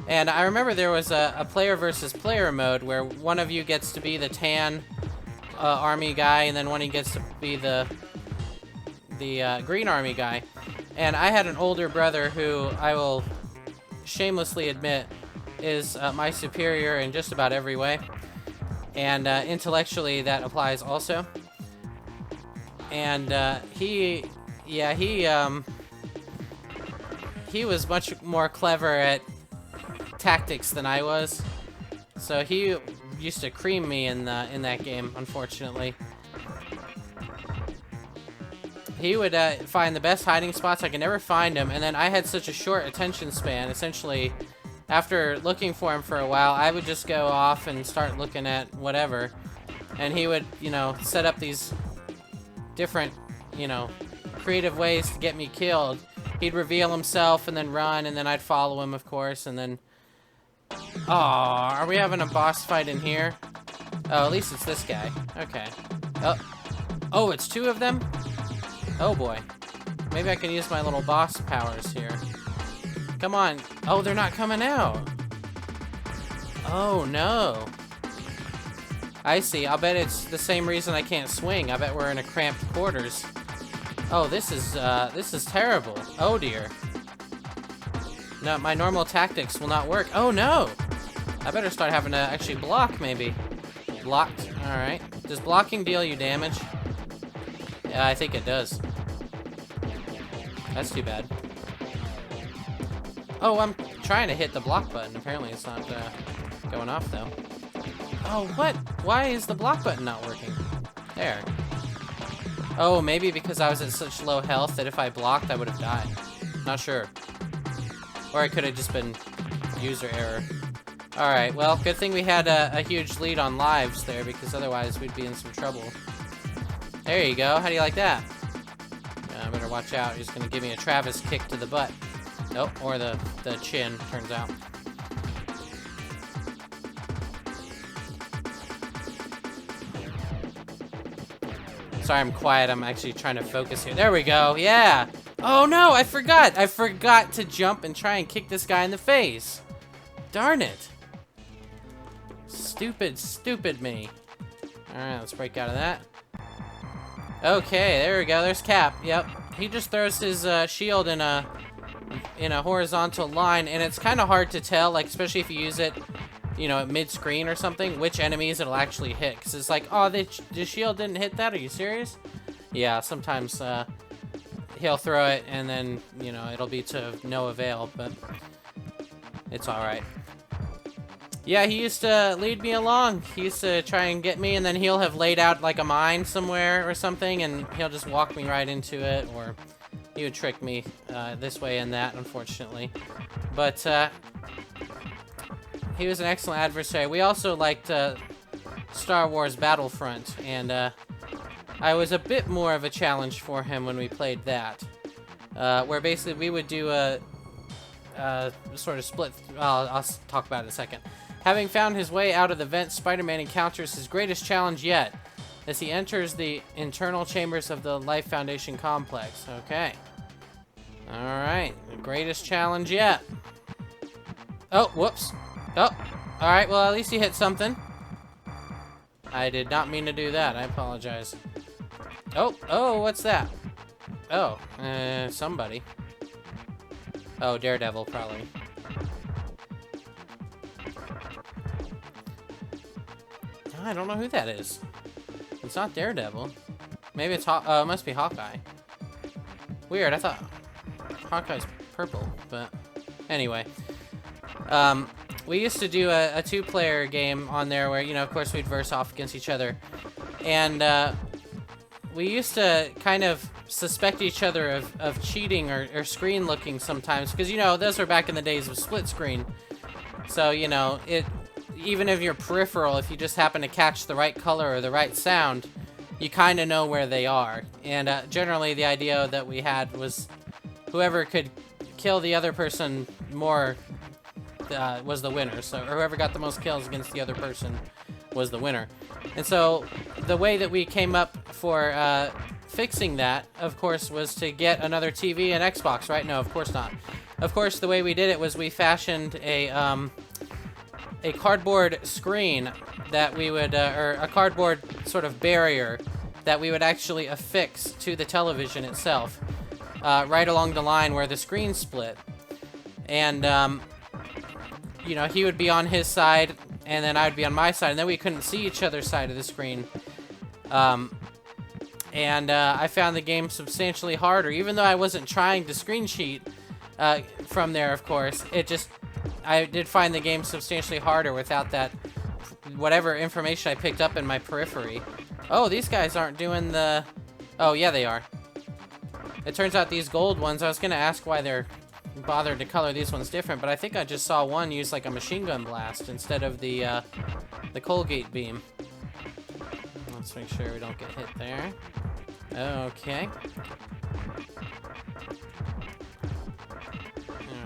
And I remember there was a player versus player mode where one of you gets to be the tan army guy, and then one he gets to be the green army guy. And I had an older brother who I will shamelessly admit is my superior in just about every way, and intellectually that applies also. And he was much more clever at tactics than I was, so he used to cream me in that game. Unfortunately, he would find the best hiding spots. I could never find him, and then I had such a short attention span. Essentially, after looking for him for a while, I would just go off and start looking at whatever, and he would, you know, set up these different, you know, creative ways to get me killed. He'd reveal himself and then run, and then I'd follow him, of course, and then... Oh, are we having a boss fight in here? Oh, at least it's this guy. Okay. Oh, it's two of them? Oh boy. Maybe I can use my little boss powers here. Come on. Oh, they're not coming out. Oh, no. I see. I'll bet it's the same reason I can't swing. I bet we're in a cramped quarters. Oh, this is terrible. Oh dear. No, my normal tactics will not work. Oh no! I better start having to actually block, maybe. Blocked. Alright. Does blocking deal you damage? Yeah, I think it does. That's too bad. Oh, I'm trying to hit the block button. Apparently it's not going off, though. Oh, what? Why is the block button not working? There. Oh, maybe because I was at such low health that if I blocked, I would have died. Not sure. Or it could have just been user error. Alright, well, good thing we had a huge lead on lives there, because otherwise we'd be in some trouble. There you go. How do you like that? I better watch out. He's going to give me a Travis kick to the butt. Nope, or the chin, turns out. Sorry I'm quiet. I'm actually trying to focus here. There we go. Yeah. Oh no, I forgot. I forgot to jump and try and kick this guy in the face. Darn it. Stupid, stupid me. Alright, let's break out of that. Okay, there we go. There's Cap. Yep. He just throws his shield in a horizontal line, and it's kind of hard to tell, like, especially if you use it, you know, at mid-screen or something, which enemies it'll actually hit. Because it's like, oh, the shield didn't hit that? Are you serious? Yeah, sometimes he'll throw it, and then, you know, it'll be to no avail, but it's alright. Yeah, he used to lead me along. He used to try and get me, and then he'll have laid out, like, a mine somewhere or something, and he'll just walk me right into it, or he would trick me this way and that, unfortunately. But he was an excellent adversary. We also liked Star Wars Battlefront, and I was a bit more of a challenge for him when we played that, where basically we would do a sort of split. I'll talk about it in a second. Having found his way out of the vent, Spider-Man encounters his greatest challenge yet as he enters the internal chambers of the Life Foundation complex. Okay. Alright, the greatest challenge yet. Oh, whoops. Oh, alright, well, at least he hit something. I did not mean to do that. I apologize. Oh, what's that? Oh, somebody. Oh, Daredevil, probably. I don't know who that is. It's not Daredevil. Maybe it's it must be Hawkeye. Weird, I thought Hawkeye's purple, but anyway. We used to do a two-player game on there where, you know, of course we'd verse off against each other. And we used to kind of suspect each other of cheating or screen looking sometimes, because, you know, those were back in the days of split screen. So, you know, even if you're peripheral, if you just happen to catch the right color or the right sound, you kind of know where they are. And generally the idea that we had was whoever could kill the other person more was the winner. So, or whoever got the most kills against the other person was the winner. And so the way that we came up for fixing that, of course, was to get another TV and Xbox, right? No, of course not. Of course, the way we did it was we fashioned a cardboard screen that we would, or a cardboard sort of barrier that we would actually affix to the television itself, right along the line where the screen split. And, you know, he would be on his side, and then I would be on my side, and then we couldn't see each other's side of the screen. I found the game substantially harder, even though I wasn't trying to screen cheat from there, of course. I did find the game substantially harder without that, whatever information I picked up in my periphery. Oh, these guys aren't doing the... Oh, yeah, they are. It turns out these gold ones, I was going to ask why they're bothered to color these ones different, but I think I just saw one use like a machine gun blast instead of the Colgate beam. Let's make sure we don't get hit there. Okay.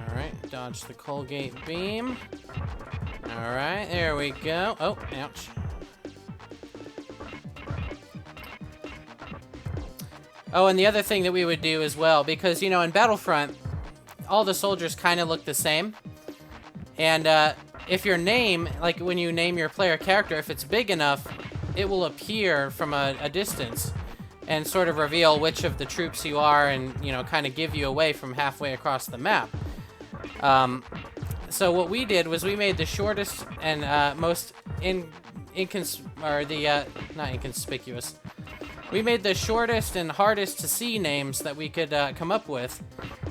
Alright, dodge the Colgate beam. Alright, there we go. Oh, ouch. Oh, and the other thing that we would do as well, because, you know, in Battlefront, all the soldiers kind of look the same. And if your name, like when you name your player character, if it's big enough, it will appear from a distance and sort of reveal which of the troops you are and, you know, kind of give you away from halfway across the map. So what we did was we made the shortest and most not inconspicuous. We made the shortest and hardest to see names that we could come up with,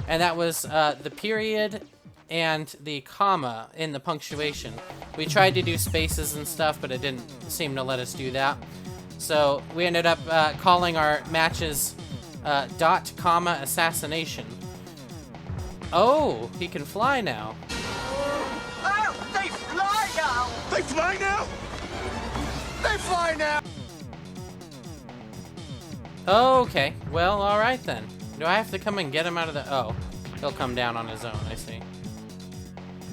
and that was the period and the comma in the punctuation. We tried to do spaces and stuff, but it didn't seem to let us do that. So we ended up calling our matches dot, comma, assassination. Oh, he can fly now. Oh, they fly now! They fly now? They fly now! Okay, well, alright then. Do I have to come and get him out of the... Oh, he'll come down on his own, I see.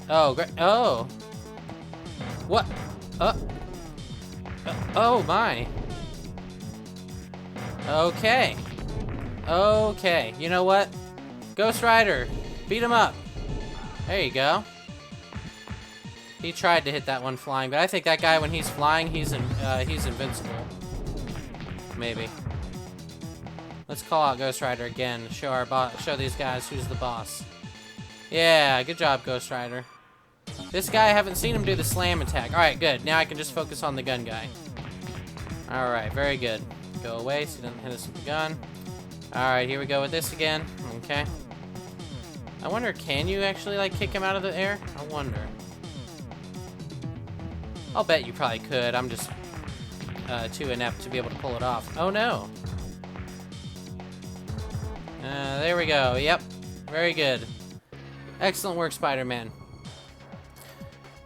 Oh, great. Oh. What? Oh, my. Okay. Okay, you know what? Ghost Rider, beat him up. There you go. He tried to hit that one flying, but I think that guy, when he's flying, he's invincible. maybe. Let's call out Ghost Rider again. Show these guys who's the boss. Yeah, good job, Ghost Rider. This guy, I haven't seen him do the slam attack. Alright, good. Now I can just focus on the gun guy. Alright, very good. Go away so he doesn't hit us with the gun. Alright, here we go with this again. Okay. I wonder, can you actually, like, kick him out of the air? I wonder. I'll bet you probably could. I'm just too inept to be able to pull it off. Oh, no. There we go. Yep. Very good. Excellent work, Spider-Man.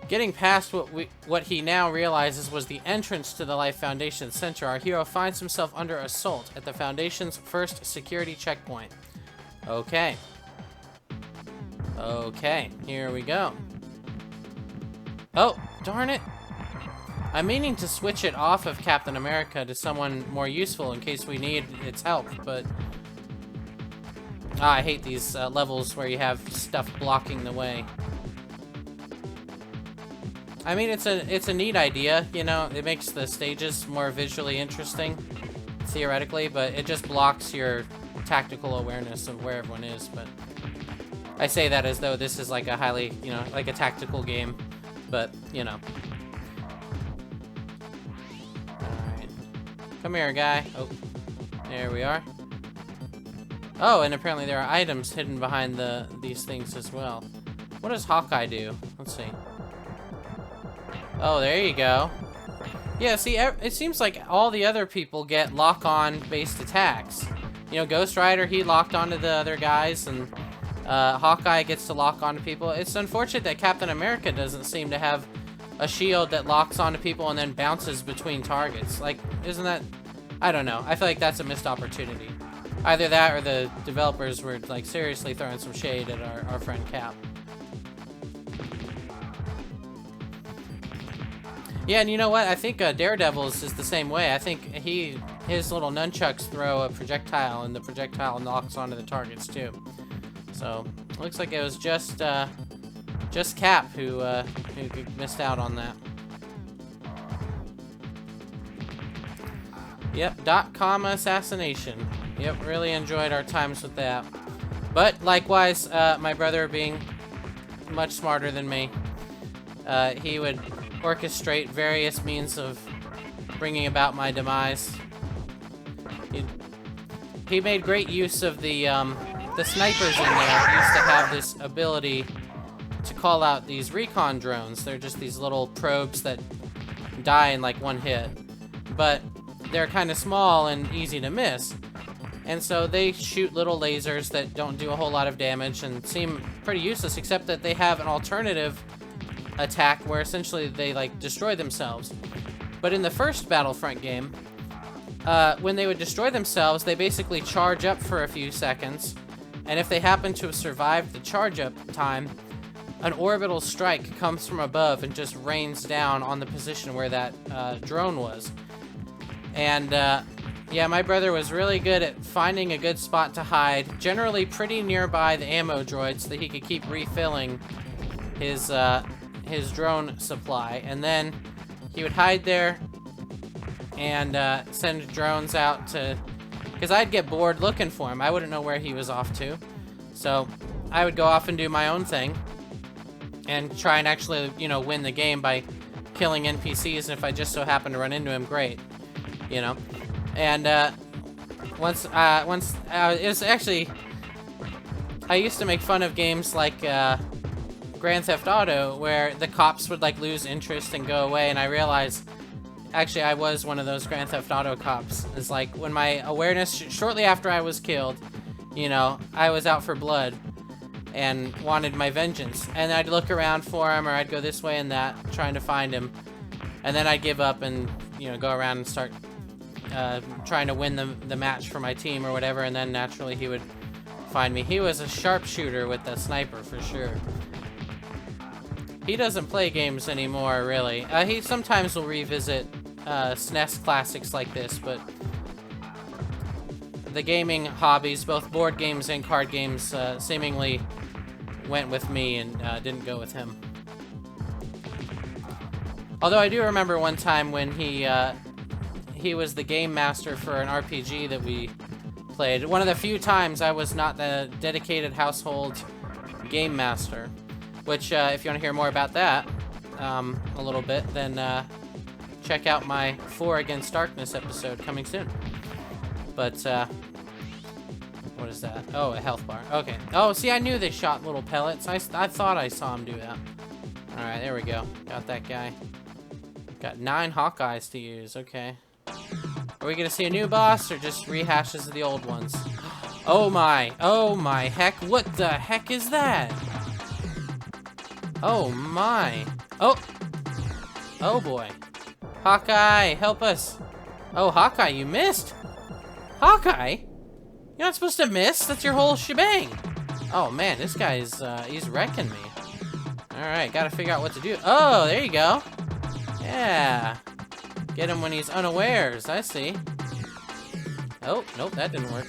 Getting past what he now realizes was the entrance to the Life Foundation Center, our hero finds himself under assault at the Foundation's first security checkpoint. Okay. Okay, here we go. Oh, darn it. I'm meaning to switch it off of Captain America to someone more useful in case we need its help, but... I hate these levels where you have stuff blocking the way. I mean, it's a neat idea, you know. It makes the stages more visually interesting, theoretically, but it just blocks your tactical awareness of where everyone is. But I say that as though this is like a highly, you know, like a tactical game, but, you know. Alright. Come here, guy. Oh, there we are. Oh, and apparently there are items hidden behind these things as well. What does Hawkeye do? Let's see. Oh, there you go. Yeah, see, it seems like all the other people get lock-on based attacks. You know, Ghost Rider, he locked onto the other guys, and Hawkeye gets to lock onto people. It's unfortunate that Captain America doesn't seem to have a shield that locks onto people and then bounces between targets. Like, isn't that... I don't know. I feel like that's a missed opportunity. Either that or the developers were, like, seriously throwing some shade at our friend Cap. Yeah, and you know what? I think Daredevil's is the same way. I think his little nunchucks throw a projectile, and the projectile knocks onto the targets too. So looks like it was just Cap who missed out on that. Yep, .com assassination. Yep, really enjoyed our times with that. But likewise, my brother being much smarter than me, he would orchestrate various means of bringing about my demise. He made great use of the snipers in there. Used to have this ability to call out these recon drones. They're just these little probes that die in like one hit, but they're kind of small and easy to miss. And so they shoot little lasers that don't do a whole lot of damage and seem pretty useless, except that they have an alternative attack where essentially they like destroy themselves. But in the first Battlefront game, when they would destroy themselves, they basically charge up for a few seconds, and if they happen to have survived the charge up time, an orbital strike comes from above and just rains down on the position where that drone was. And yeah, my brother was really good at finding a good spot to hide, generally pretty nearby the ammo droid so that he could keep refilling his drone supply. And then he would hide there and send drones out to... Because I'd get bored looking for him. I wouldn't know where he was off to. So I would go off and do my own thing and try and actually, you know, win the game by killing NPCs. And if I just so happen to run into him, great. You know? And once it was actually... I used to make fun of games like Grand Theft Auto, where the cops would like lose interest and go away, and I realized actually I was one of those Grand Theft Auto cops. It's like when my awareness, shortly after I was killed, you know, I was out for blood and wanted my vengeance, and I'd look around for him, or I'd go this way and that trying to find him, and then I'd give up and, you know, go around and start trying to win the match for my team or whatever, and then naturally he would find me. He was a sharpshooter with the sniper for sure. He doesn't play games anymore, really. He sometimes will revisit SNES classics like this, but the gaming hobbies, both board games and card games, seemingly went with me and didn't go with him. Although I do remember one time when he he was the game master for an RPG that we played. One of the few times I was not the dedicated household game master. Which, if you want to hear more about that a little bit, then check out my 4 Against Darkness episode coming soon. But, what is that? Oh, a health bar. Okay. Oh, see, I knew they shot little pellets. I thought I saw him do that. Alright, there we go. Got that guy. Got 9 Hawkeyes to use. Okay. Are we gonna see a new boss, or just rehashes of the old ones? Oh my. Oh my heck. What the heck is that? Oh my. Oh. Oh boy. Hawkeye, help us. Oh, Hawkeye, you missed. Hawkeye? You're not supposed to miss. That's your whole shebang. Oh man, this guy's, he's wrecking me. Alright, gotta figure out what to do. Oh, there you go. Yeah. Get him when he's unawares. I see. Oh, nope, that didn't work.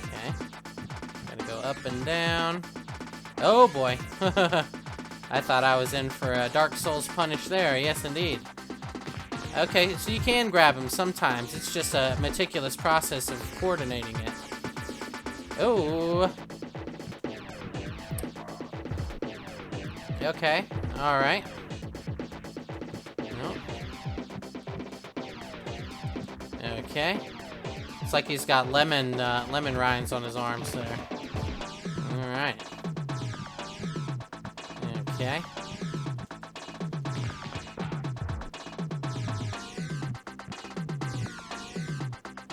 Okay. Gotta go up and down. Oh boy. I thought I was in for a Dark Souls punish there. Yes, indeed. Okay, so you can grab him sometimes. It's just a meticulous process of coordinating it. Oh. Okay. All right. No. Okay. It's like he's got lemon rinds on his arms there. All right. Okay.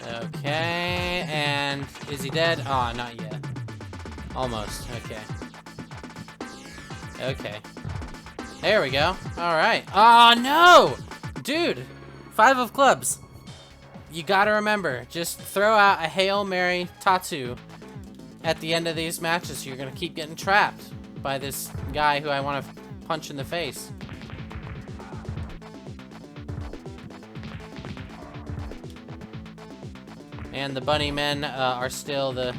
Okay, and is he dead? Oh, not yet. Almost. Okay. Okay. There we go. All right. Oh no, dude. 5 of clubs. You gotta remember, just throw out a Hail Mary Tattoo at the end of these matches. You're gonna keep getting trapped by this guy who I want to punch in the face. And the bunny men are still the...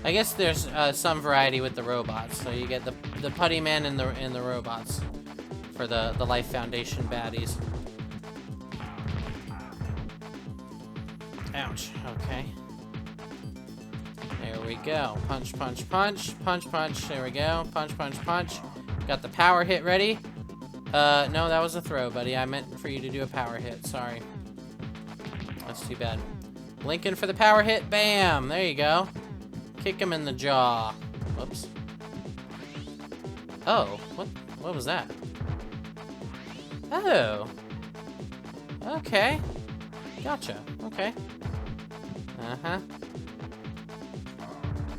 I guess there's some variety with the robots. So you get the putty men and the robots for the Life Foundation baddies. Ouch. Okay. There we go. Punch, punch, punch. Punch, punch. There we go. Punch, punch, punch. Got the power hit ready. No, that was a throw, buddy. I meant for you to do a power hit. Sorry. That's too bad. Lincoln for the power hit. Bam! There you go. Kick him in the jaw. Whoops. Oh, what was that? Oh. Okay. Gotcha. Okay. Uh-huh.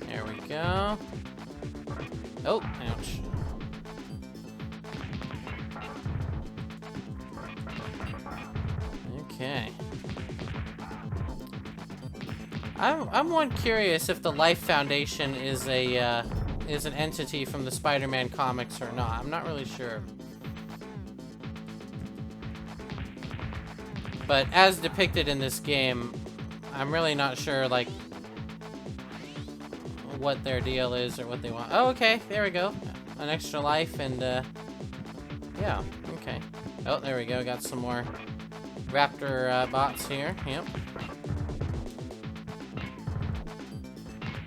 There we go. Oh, ouch. Okay. I'm one curious if the Life Foundation is a is an entity from the Spider-Man comics or not. I'm not really sure. But as depicted in this game, I'm really not sure like what their deal is or what they want. Oh, okay, there we go. An extra life and yeah, okay. Oh, there we go. Got some more raptor bots here. Yep.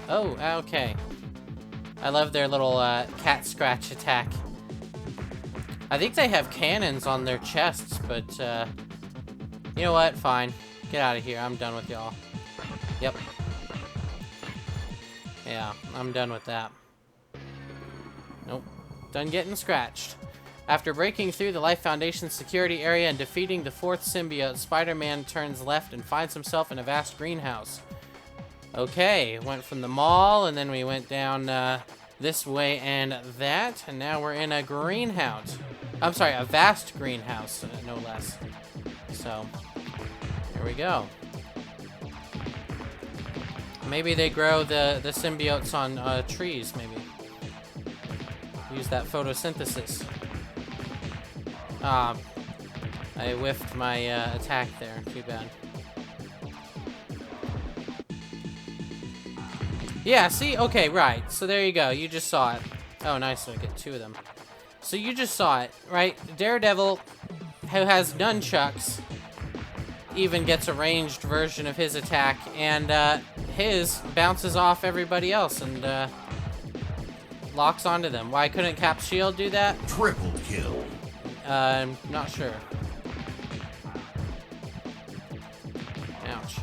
Oh, okay. I love their little cat scratch attack. I think they have cannons on their chests, but you know what? Fine. Get out of here. I'm done with y'all. Yep. Yeah, I'm done with that. Nope. Done getting scratched. After breaking through the Life Foundation security area and defeating the 4th symbiote, Spider-Man turns left and finds himself in a vast greenhouse. Okay, went from the mall, and then we went down this way and that, and now we're in a greenhouse. I'm sorry, a vast greenhouse, no less. So, here we go. Maybe they grow the symbiotes on trees, maybe. Use that photosynthesis. Ah, I whiffed my attack there, too bad. Yeah, see? Okay, right. So there you go. You just saw it. Oh, nice. I get 2 of them. So you just saw it, right? Daredevil, who has nunchucks, even gets a ranged version of his attack, and his bounces off everybody else and locks onto them. Why couldn't Cap's shield do that? Triple kill. I'm not sure. Ouch.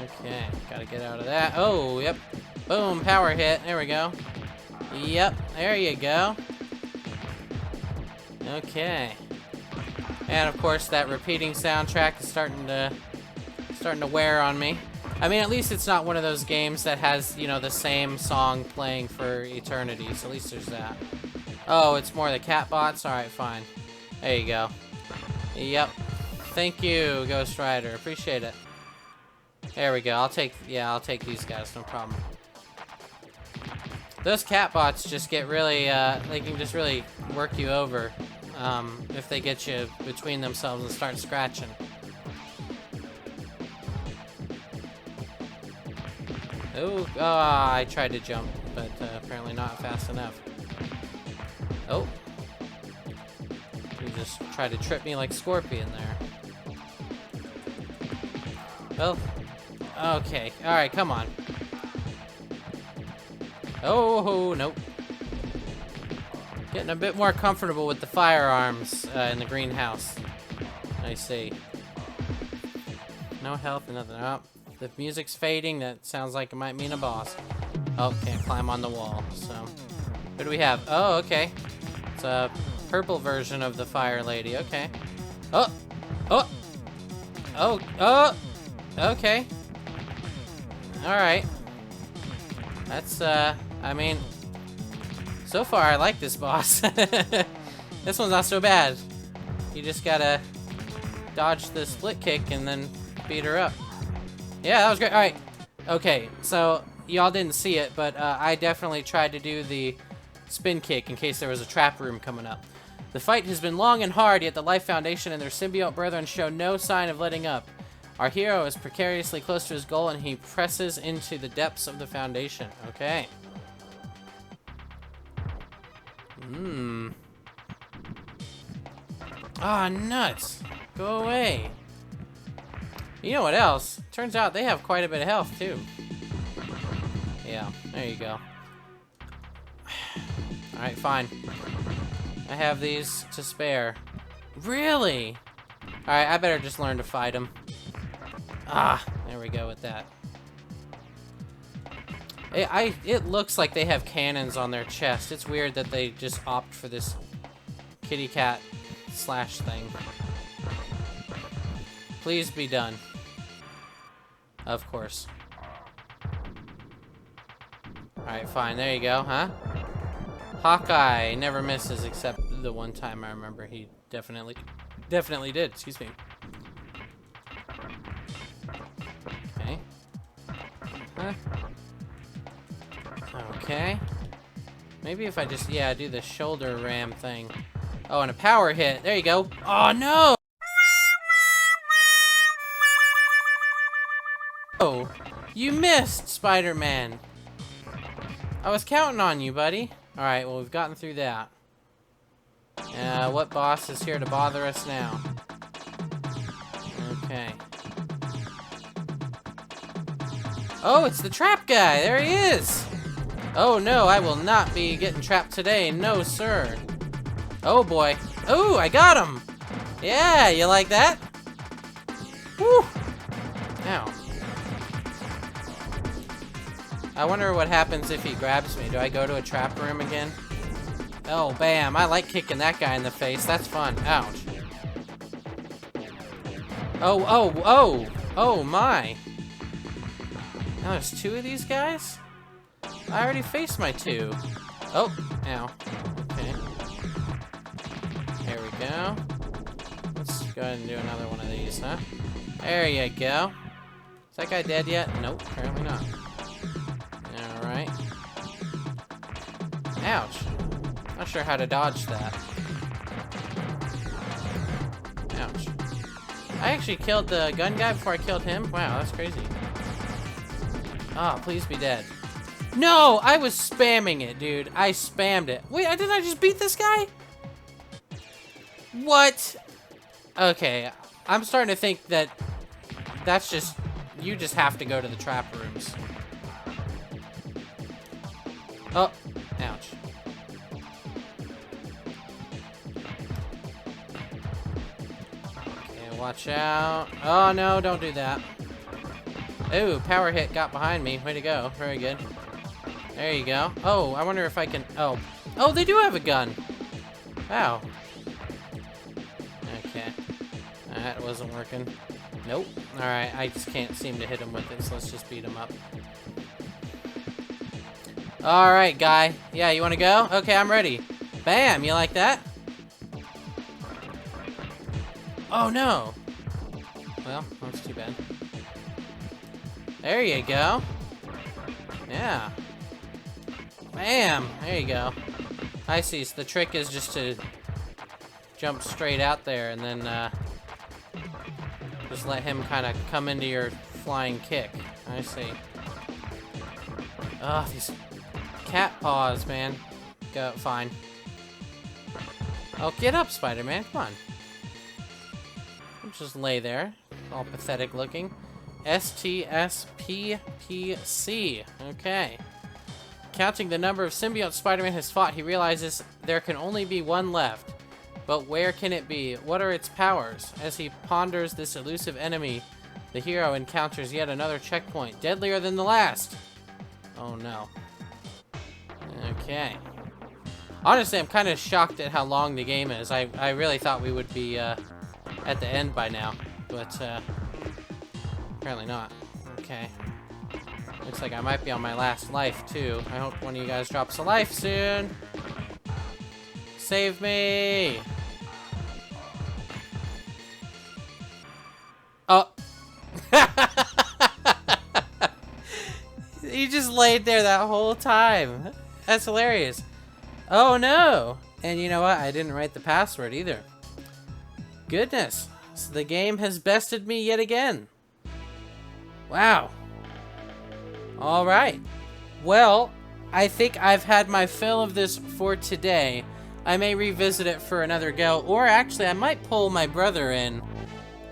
Okay, gotta get out of that. Oh, yep. Boom, power hit. There we go. Yep, there you go. Okay. And of course, that repeating soundtrack is starting to wear on me. I mean, at least it's not one of those games that has, you know, the same song playing for eternity. So at least there's that. Oh, it's more the cat bots? Alright, fine. There you go. Yep. Thank you, Ghost Rider. Appreciate it. There we go. I'll take these guys, no problem. Those cat bots just get really, they can just really work you over if they get you between themselves and start scratching. Oh, I tried to jump, but apparently not fast enough. Oh. You just tried to trip me like Scorpion there. Well, okay. Alright, come on. Oh, nope. Getting a bit more comfortable with the firearms in the greenhouse. I see. No health, nothing. Oh, the music's fading. That sounds like it might mean a boss. Oh, can't climb on the wall. So, who do we have? Oh, okay. It's a purple version of the fire lady. Okay. Oh, oh, oh, oh. Okay. All right. That's I mean, so far I like this boss. This one's not so bad. You just gotta dodge the split kick and then beat her up. Yeah, that was great. All right. Okay, so y'all didn't see it, but I definitely tried to do the spin kick in case there was a trap room coming up. The fight has been long and hard, yet the Life Foundation and their symbiote brethren show no sign of letting up. Our hero is precariously close to his goal, and he presses into the depths of the Foundation. Okay. Ah, nuts. Go away. You know what else? Turns out they have quite a bit of health, too. Yeah, there you go. Alright, fine. I have these to spare. Really? Alright, I better just learn to fight them. Ah, there we go with that. It looks like they have cannons on their chest. It's weird that they just opt for this kitty cat slash thing. Please be done. Of course. Alright, fine. There you go, huh? Hawkeye never misses except the one time I remember he definitely did. Excuse me. Okay. Huh? Okay. Maybe if I just, yeah, do the shoulder ram thing. Oh, and a power hit. There you go. Oh, no! Oh, you missed, Spider-Man. I was counting on you, buddy. Alright, well, we've gotten through that. What boss is here to bother us now? Okay. Oh, it's the trap guy. There he is. Oh, no, I will not be getting trapped today. No, sir. Oh, boy. Oh, I got him. Yeah, you like that? Woo. Ow. I wonder what happens if he grabs me. Do I go to a trap room again? Oh, bam. I like kicking that guy in the face. That's fun. Ouch. Oh, oh, oh. Oh, my. Now there's two of these guys? I already faced my two. Oh, ow. Okay. There we go. Let's go ahead and do another one of these, huh? There you go. Is that guy dead yet? Nope, apparently not. Alright. Ouch. Not sure how to dodge that. Ouch. I actually killed the gun guy before I killed him? Wow, that's crazy. Ah, oh, please be dead. No! I was spamming it, dude. I spammed it. Wait, didn't I just beat this guy? What? Okay, I'm starting to think that that's just... You just have to go to the trap rooms. Oh, ouch. Okay, watch out. Oh, no, don't do that. Ooh, power hit got behind me. Way to go. Very good. There you go. Oh, I wonder if I can... Oh. Oh, they do have a gun. Wow. Okay. That wasn't working. Nope. Alright, I just can't seem to hit him with it, so let's just beat him up. Alright, guy. Yeah, you want to go? Okay, I'm ready. Bam! You like that? Oh, no. Well, that's too bad. There you go. Yeah. Bam! There you go. I see. So the trick is just to jump straight out there and then just let him kind of come into your flying kick. I see. Oh, these cat paws, man. Go, fine. Oh, get up, Spider-Man. Come on. Don't just lay there. All pathetic looking. STSPPC. Okay. Counting the number of symbiotes Spider-Man has fought, he realizes there can only be one left. But where can it be? What are its powers? As he ponders this elusive enemy, the hero encounters yet another checkpoint, deadlier than the last. Oh no. Okay. Honestly, I'm kind of shocked at how long the game is. I really thought we would be at the end by now, but apparently not. Okay. Looks like I might be on my last life, too. I hope one of you guys drops a life soon. Save me! Oh. He just laid there that whole time. That's hilarious. Oh, no! And you know what? I didn't write the password, either. Goodness. So the game has bested me yet again. Wow. Alright. Well, I think I've had my fill of this for today. I may revisit it for another go, or actually I might pull my brother in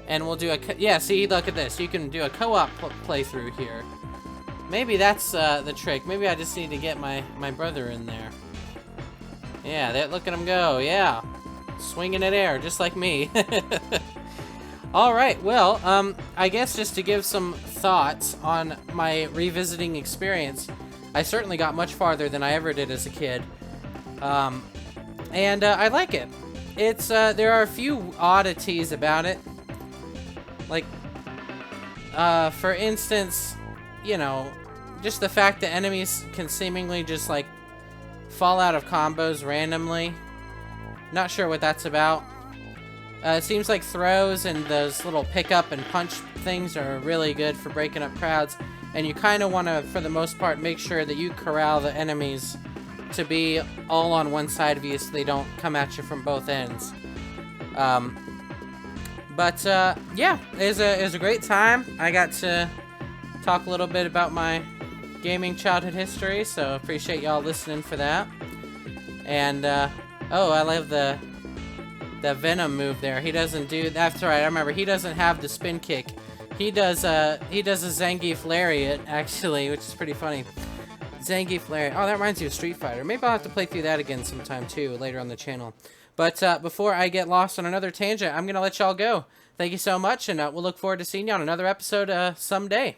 and we'll do a... Yeah, see, look at this. You can do a co-op playthrough here. Maybe that's the trick. Maybe I just need to get my brother in there. Yeah, look at him go. Yeah. Swinging in air, just like me. Alright, well, I guess just to give some thoughts on my revisiting experience, I certainly got much farther than I ever did as a kid. And I like it. It's, there are a few oddities about it. Like, for instance, you know, just the fact that enemies can seemingly just, like, fall out of combos randomly. Not sure what that's about. It seems like throws and those little pick up and punch things are really good for breaking up crowds. And you kind of want to, for the most part, make sure that you corral the enemies to be all on one side of you so they don't come at you from both ends. Yeah, it was a great time. I got to talk a little bit about my gaming childhood history, so appreciate y'all listening for that. And, oh, I love the Venom move there. He doesn't do... That's right, I remember. He doesn't have the spin kick. He does a Zangief Lariat, actually, which is pretty funny. Zangief Lariat. Oh, that reminds you of Street Fighter. Maybe I'll have to play through that again sometime, too, later on the channel. But before I get lost on another tangent, I'm going to let y'all go. Thank you so much, and we'll look forward to seeing you on another episode someday.